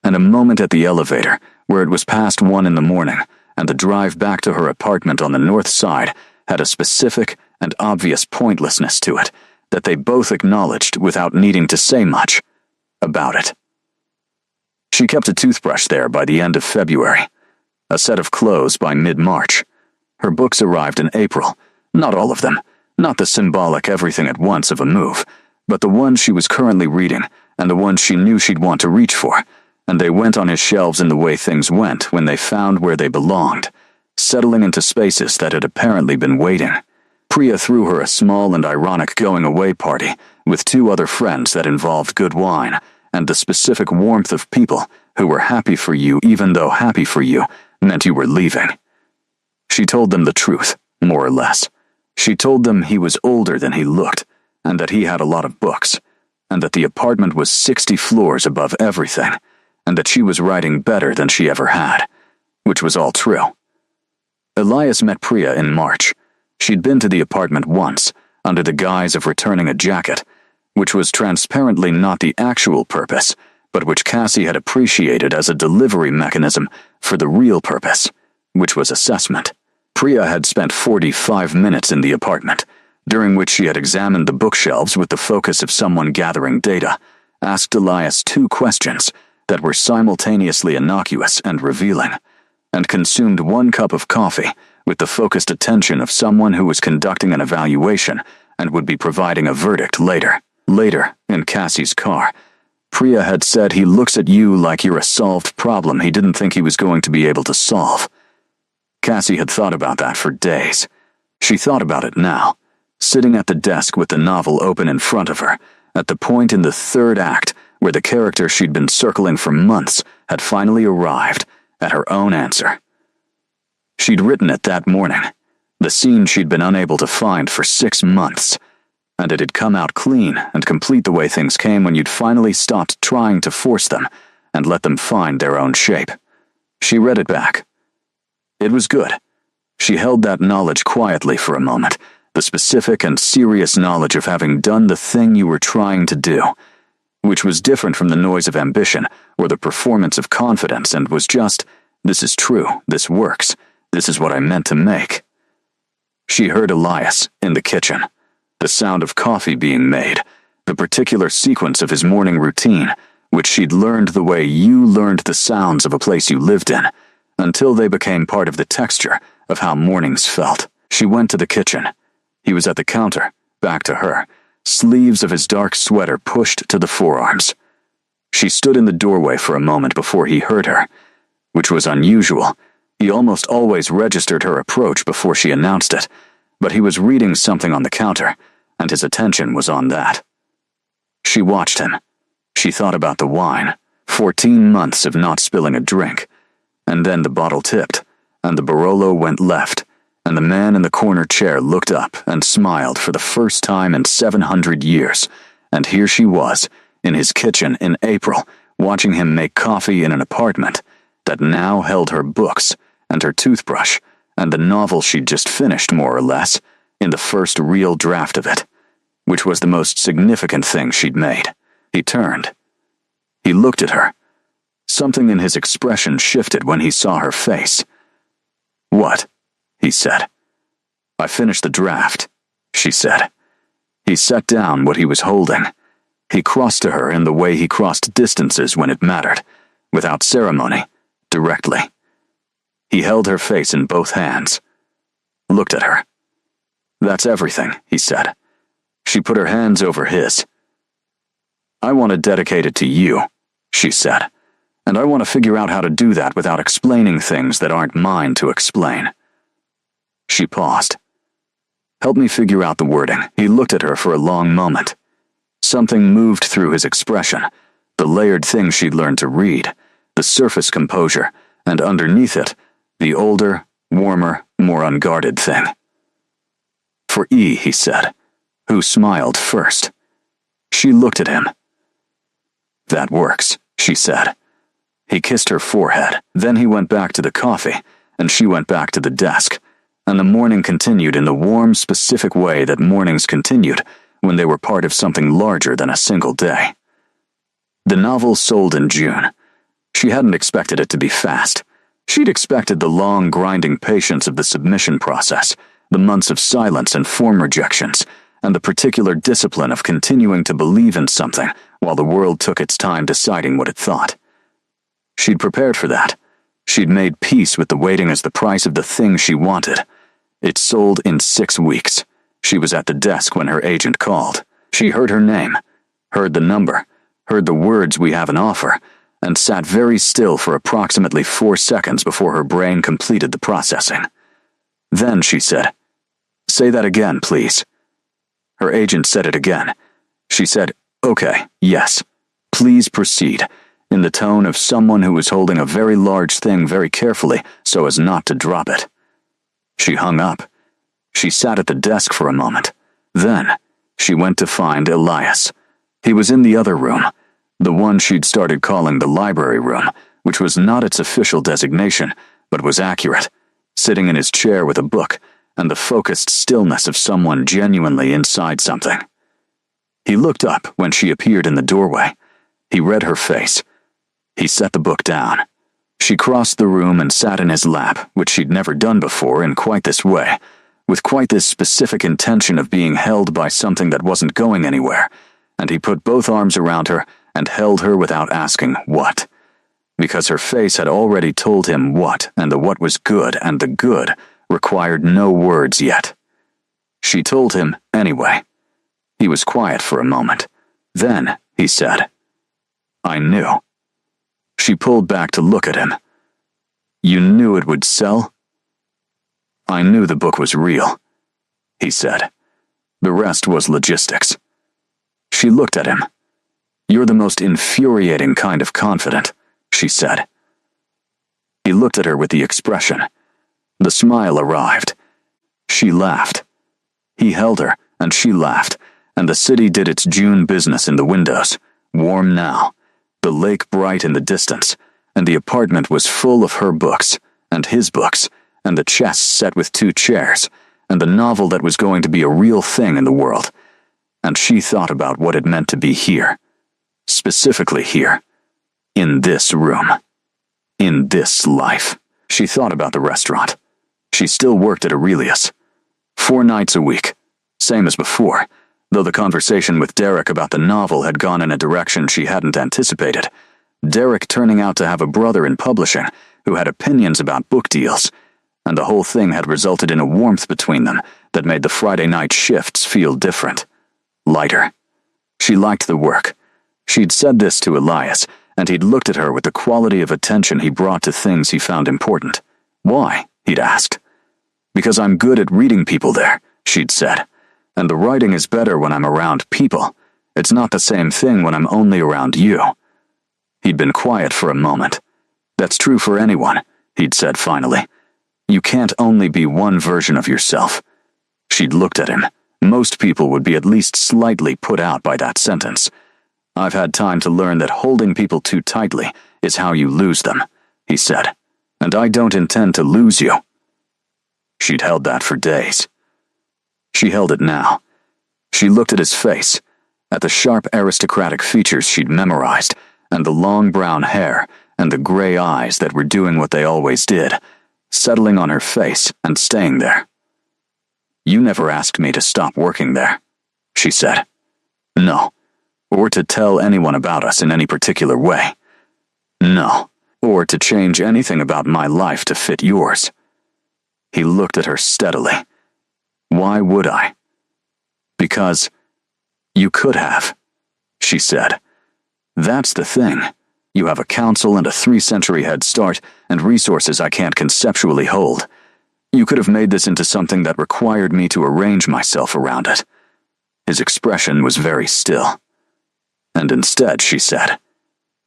A: and a moment at the elevator where it was past 1 in the morning, and the drive back to her apartment on the north side had a specific and obvious pointlessness to it that they both acknowledged without needing to say much about it. She kept a toothbrush there by the end of February, a set of clothes by mid-March. Her books arrived in April, not all of them, not the symbolic everything at once of a move, but the ones she was currently reading and the ones she knew she'd want to reach for, and they went on his shelves in the way things went when they found where they belonged, settling into spaces that had apparently been waiting. Priya threw her a small and ironic going-away party with 2 other friends that involved good wine, and the specific warmth of people who were happy for you even though happy for you meant you were leaving. She told them the truth, more or less. She told them he was older than he looked, and that he had a lot of books, and that the apartment was 60 floors above everything, and that she was writing better than she ever had, which was all true. Elias met Priya in March. She'd been to the apartment once, under the guise of returning a jacket, which was transparently not the actual purpose, but which Cassie had appreciated as a delivery mechanism for the real purpose, which was assessment. Priya had spent 45 minutes in the apartment, during which she had examined the bookshelves with the focus of someone gathering data, asked Elias 2 questions that were simultaneously innocuous and revealing, and consumed 1 cup of coffee with the focused attention of someone who was conducting an evaluation and would be providing a verdict later. Later, in Cassie's car, Priya had said he looks at you like you're a solved problem he didn't think he was going to be able to solve. Cassie had thought about that for days. She thought about it now, sitting at the desk with the novel open in front of her, at the point in the 3rd act where the character she'd been circling for months had finally arrived at her own answer. She'd written it that morning, the scene she'd been unable to find for 6 months, and it had come out clean and complete the way things came when you'd finally stopped trying to force them and let them find their own shape. She read it back. It was good. She held that knowledge quietly for a moment, the specific and serious knowledge of having done the thing you were trying to do, which was different from the noise of ambition or the performance of confidence and was just, this is true, this works, this is what I meant to make. She heard Elias in the kitchen, the sound of coffee being made, the particular sequence of his morning routine, which she'd learned the way you learned the sounds of a place you lived in, until they became part of the texture of how mornings felt. She went to the kitchen. He was at the counter, back to her, sleeves of his dark sweater pushed to the forearms. She stood in the doorway for a moment before he heard her, which was unusual. He almost always registered her approach before she announced it, but he was reading something on the counter, and his attention was on that. She watched him. She thought about the wine, 14 months of not spilling a drink, and then the bottle tipped, and the Barolo went left, and the man in the corner chair looked up and smiled for the first time in 700 years, and here she was, in his kitchen in April, watching him make coffee in an apartment that now held her books and her toothbrush and the novel she'd just finished, more or less, in the first real draft of it, which was the most significant thing she'd made. He turned. He looked at her. Something in his expression shifted when he saw her face. "What?" he said. "I finished the draft," she said. He set down what he was holding. He crossed to her in the way he crossed distances when it mattered, without ceremony, directly. He held her face in both hands. Looked at her. "That's everything," he said. She put her hands over his. "I want to dedicate it to you," she said. "And I want to figure out how to do that without explaining things that aren't mine to explain." She paused. "Help me figure out the wording." He looked at her for a long moment. Something moved through his expression, the layered thing she'd learned to read, the surface composure, and underneath it, the older, warmer, more unguarded thing. "For E," he said, who smiled first. She looked at him. "That works," she said. He kissed her forehead. Then he went back to the coffee, and she went back to the desk, and the morning continued in the warm, specific way that mornings continued when they were part of something larger than a single day. The novel sold in June. She hadn't expected it to be fast. She'd expected the long, grinding patience of the submission process, the months of silence and form rejections, and the particular discipline of continuing to believe in something while the world took its time deciding what it thought. She'd prepared for that. She'd made peace with the waiting as the price of the thing she wanted. It sold in 6 weeks. She was at the desk when her agent called. She heard her name, heard the number, heard the words "we have an offer," and sat very still for approximately 4 seconds before her brain completed the processing. Then she said, "Say that again, please." Her agent said it again. She said, "Okay, yes. Please proceed," in the tone of someone who was holding a very large thing very carefully so as not to drop it. She hung up. She sat at the desk for a moment. Then, she went to find Elias. He was in the other room, the one she'd started calling the library room, which was not its official designation, but was accurate, sitting in his chair with a book and the focused stillness of someone genuinely inside something. He looked up when she appeared in the doorway. He read her face. He set the book down. She crossed the room and sat in his lap, which she'd never done before in quite this way, with quite this specific intention of being held by something that wasn't going anywhere, and he put both arms around her and held her without asking what, because her face had already told him what, and the what was good, and the good required no words yet. She told him anyway. He was quiet for a moment. Then he said, "I knew." She pulled back to look at him. "You knew it would sell?" "I knew the book was real," he said. The rest was logistics. She looked at him. "You're the most infuriating kind of confident," she said. He looked at her with the expression. The smile arrived. She laughed. He held her, and she laughed, and the city did its June business in the windows, warm now, the lake bright in the distance, and the apartment was full of her books, and his books, and the chest set with 2 chairs, and the novel that was going to be a real thing in the world. And she thought about what it meant to be here. Specifically here. In this room. In this life. She thought about the restaurant. She still worked at Aurelius. 4 nights a week. Same as before, though the conversation with Derek about the novel had gone in a direction she hadn't anticipated. Derek turning out to have a brother in publishing who had opinions about book deals, and the whole thing had resulted in a warmth between them that made the Friday night shifts feel different. Lighter. She liked the work. She'd said this to Elias, and he'd looked at her with the quality of attention he brought to things he found important. "Why?" he'd asked. "Because I'm good at reading people there," she'd said. "And the writing is better when I'm around people. It's not the same thing when I'm only around you." He'd been quiet for a moment. "That's true for anyone," he'd said finally. "You can't only be one version of yourself." She'd looked at him. Most people would be at least slightly put out by that sentence. "I've had time to learn that holding people too tightly is how you lose them," he said. "And I don't intend to lose you." She'd held that for days. She held it now. She looked at his face, at the sharp aristocratic features she'd memorized, and the long brown hair, and the gray eyes that were doing what they always did, settling on her face and staying there. "You never asked me to stop working there," she said. "No. Or to tell anyone about us in any particular way. No. Or to change anything about my life to fit yours." He looked at her steadily. "Why would I?" "Because you could have," she said. "That's the thing. You have a council and a 3-century head start and resources I can't conceptually hold. You could have made this into something that required me to arrange myself around it." His expression was very still. "And instead," she said,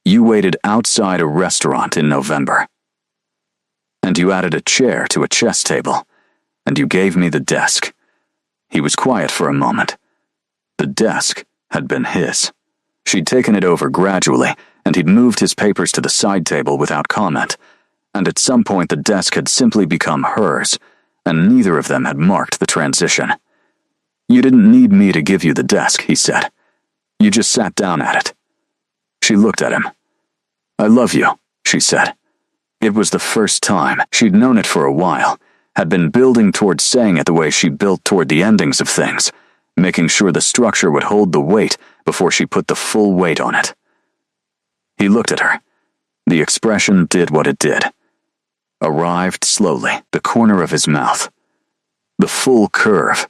A: "you waited outside a restaurant in November. And you added a chair to a chess table, and you gave me the desk." He was quiet for a moment. The desk had been his. She'd taken it over gradually, and he'd moved his papers to the side table without comment, and at some point the desk had simply become hers, and neither of them had marked the transition. "You didn't need me to give you the desk," he said. "You just sat down at it." She looked at him. "I love you," she said. It was the first time. She'd known it for a while, had been building toward saying it the way she built toward the endings of things, making sure the structure would hold the weight before she put the full weight on it. He looked at her. The expression did what it did. Arrived slowly, the corner of his mouth. The full curve.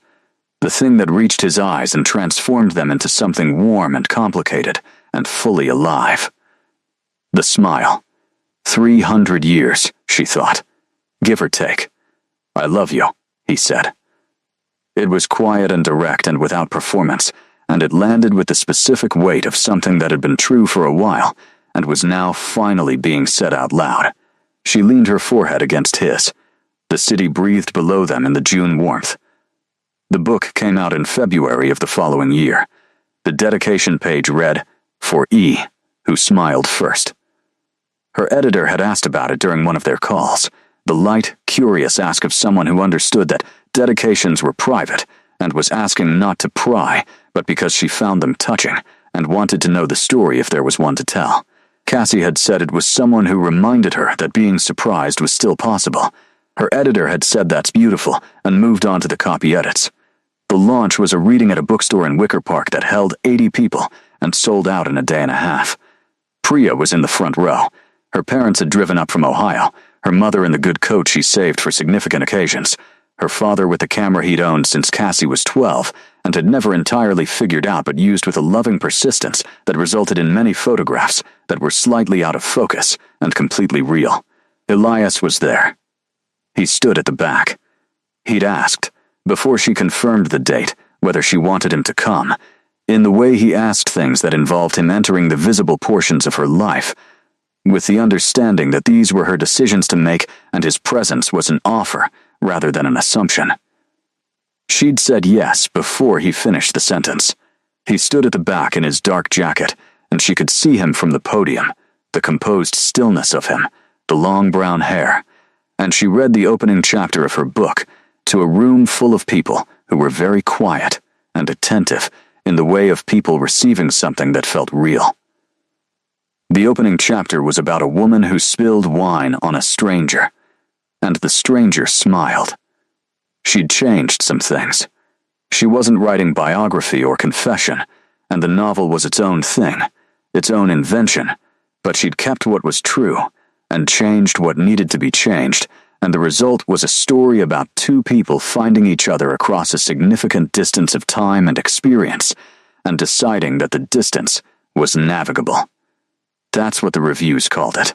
A: The thing that reached his eyes and transformed them into something warm and complicated and fully alive. The smile. 300 years, she thought. Give or take. "I love you," he said. It was quiet and direct and without performance, and it landed with the specific weight of something that had been true for a while and was now finally being said out loud. She leaned her forehead against his. The city breathed below them in the June warmth. The book came out in February of the following year. The dedication page read, "For E, who smiled first." Her editor had asked about it during one of their calls, the light, curious ask of someone who understood that dedications were private and was asking not to pry, but because she found them touching and wanted to know the story if there was one to tell. Cassie had said it was someone who reminded her that being surprised was still possible. Her editor had said that's beautiful and moved on to the copy edits. The launch was a reading at a bookstore in Wicker Park that held 80 people and sold out in a day and a half. Priya was in the front row. Her parents had driven up from Ohio, her mother in the good coat she saved for significant occasions, her father with the camera he'd owned since Cassie was 12 and had never entirely figured out but used with a loving persistence that resulted in many photographs that were slightly out of focus and completely real. Elias was there. He stood at the back. He'd asked, before she confirmed the date, whether she wanted him to come, in the way he asked things that involved him entering the visible portions of her life, with the understanding that these were her decisions to make and his presence was an offer rather than an assumption. She'd said yes before he finished the sentence. He stood at the back in his dark jacket, and she could see him from the podium, the composed stillness of him, the long brown hair, and she read the opening chapter of her book to a room full of people who were very quiet and attentive in the way of people receiving something that felt real. The opening chapter was about a woman who spilled wine on a stranger, and the stranger smiled. She'd changed some things. She wasn't writing biography or confession, and the novel was its own thing, its own invention, but she'd kept what was true and changed what needed to be changed, and the result was a story about two people finding each other across a significant distance of time and experience, and deciding that the distance was navigable. That's what the reviews called it.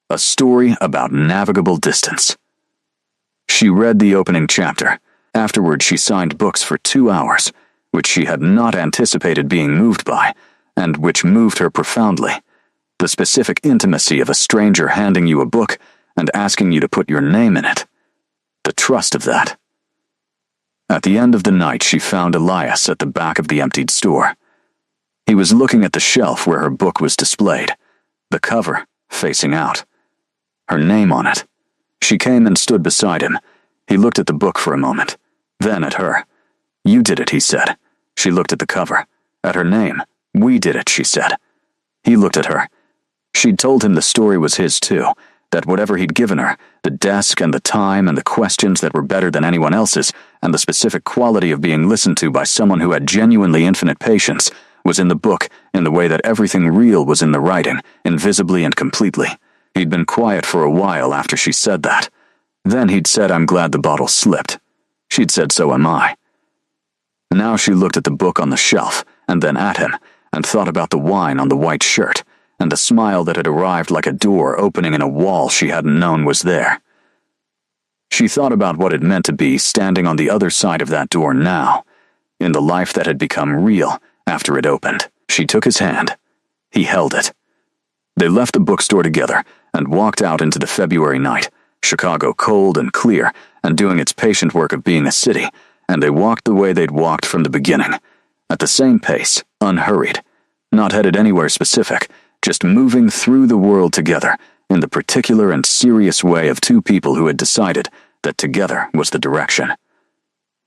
A: A story about navigable distance. She read the opening chapter. Afterward, she signed books for 2 hours, which she had not anticipated being moved by, and which moved her profoundly. The specific intimacy of a stranger handing you a book and asking you to put your name in it. The trust of that. At the end of the night, she found Elias at the back of the emptied store. He was looking at the shelf where her book was displayed, the cover facing out. Her name on it. She came and stood beside him. He looked at the book for a moment, then at her. "You did it," he said. She looked at the cover. At her name. "We did it," she said. He looked at her. She'd told him the story was his too, that whatever he'd given her, the desk and the time and the questions that were better than anyone else's, and the specific quality of being listened to by someone who had genuinely infinite patience, was in the book in the way that everything real was in the writing, invisibly and completely. He'd been quiet for a while after she said that. Then he'd said, "I'm glad the bottle slipped." She'd said, "So am I." Now she looked at the book on the shelf, and then at him, and thought about the wine on the white shirt, and a smile that had arrived like a door opening in a wall she hadn't known was there. She thought about what it meant to be standing on the other side of that door now, in the life that had become real after it opened. She took his hand. He held it. They left the bookstore together and walked out into the February night, Chicago cold and clear and doing its patient work of being a city, and they walked the way they'd walked from the beginning, at the same pace, unhurried, not headed anywhere specific, just moving through the world together in the particular and serious way of two people who had decided that together was the direction.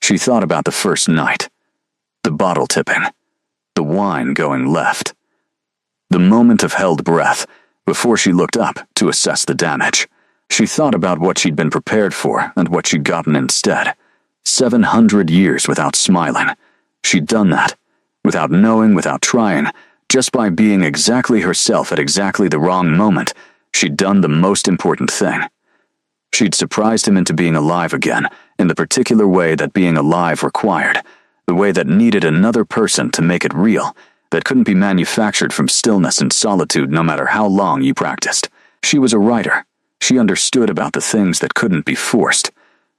A: She thought about the first night, the bottle tipping, the wine going left, the moment of held breath before she looked up to assess the damage. She thought about what she'd been prepared for and what she'd gotten instead. 700 years without smiling. She'd done that, without knowing, without trying, just by being exactly herself at exactly the wrong moment. She'd done the most important thing. She'd surprised him into being alive again, in the particular way that being alive required, the way that needed another person to make it real, that couldn't be manufactured from stillness and solitude no matter how long you practiced. She was a writer. She understood about the things that couldn't be forced.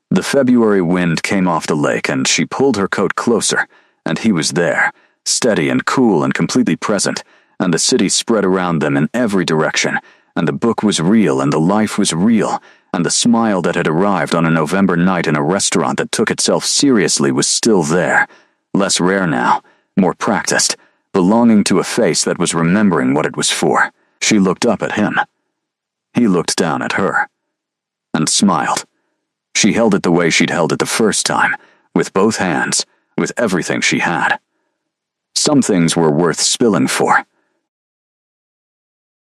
A: The February wind came off the lake and she pulled her coat closer, and he was there, steady and cool and completely present, and the city spread around them in every direction, and the book was real, and the life was real, and the smile that had arrived on a November night in a restaurant that took itself seriously was still there, less rare now, more practiced, belonging to a face that was remembering what it was for. She looked up at him. He looked down at her, and smiled. She held it the way she'd held it the first time, with both hands, with everything she had. Some things were worth spilling for.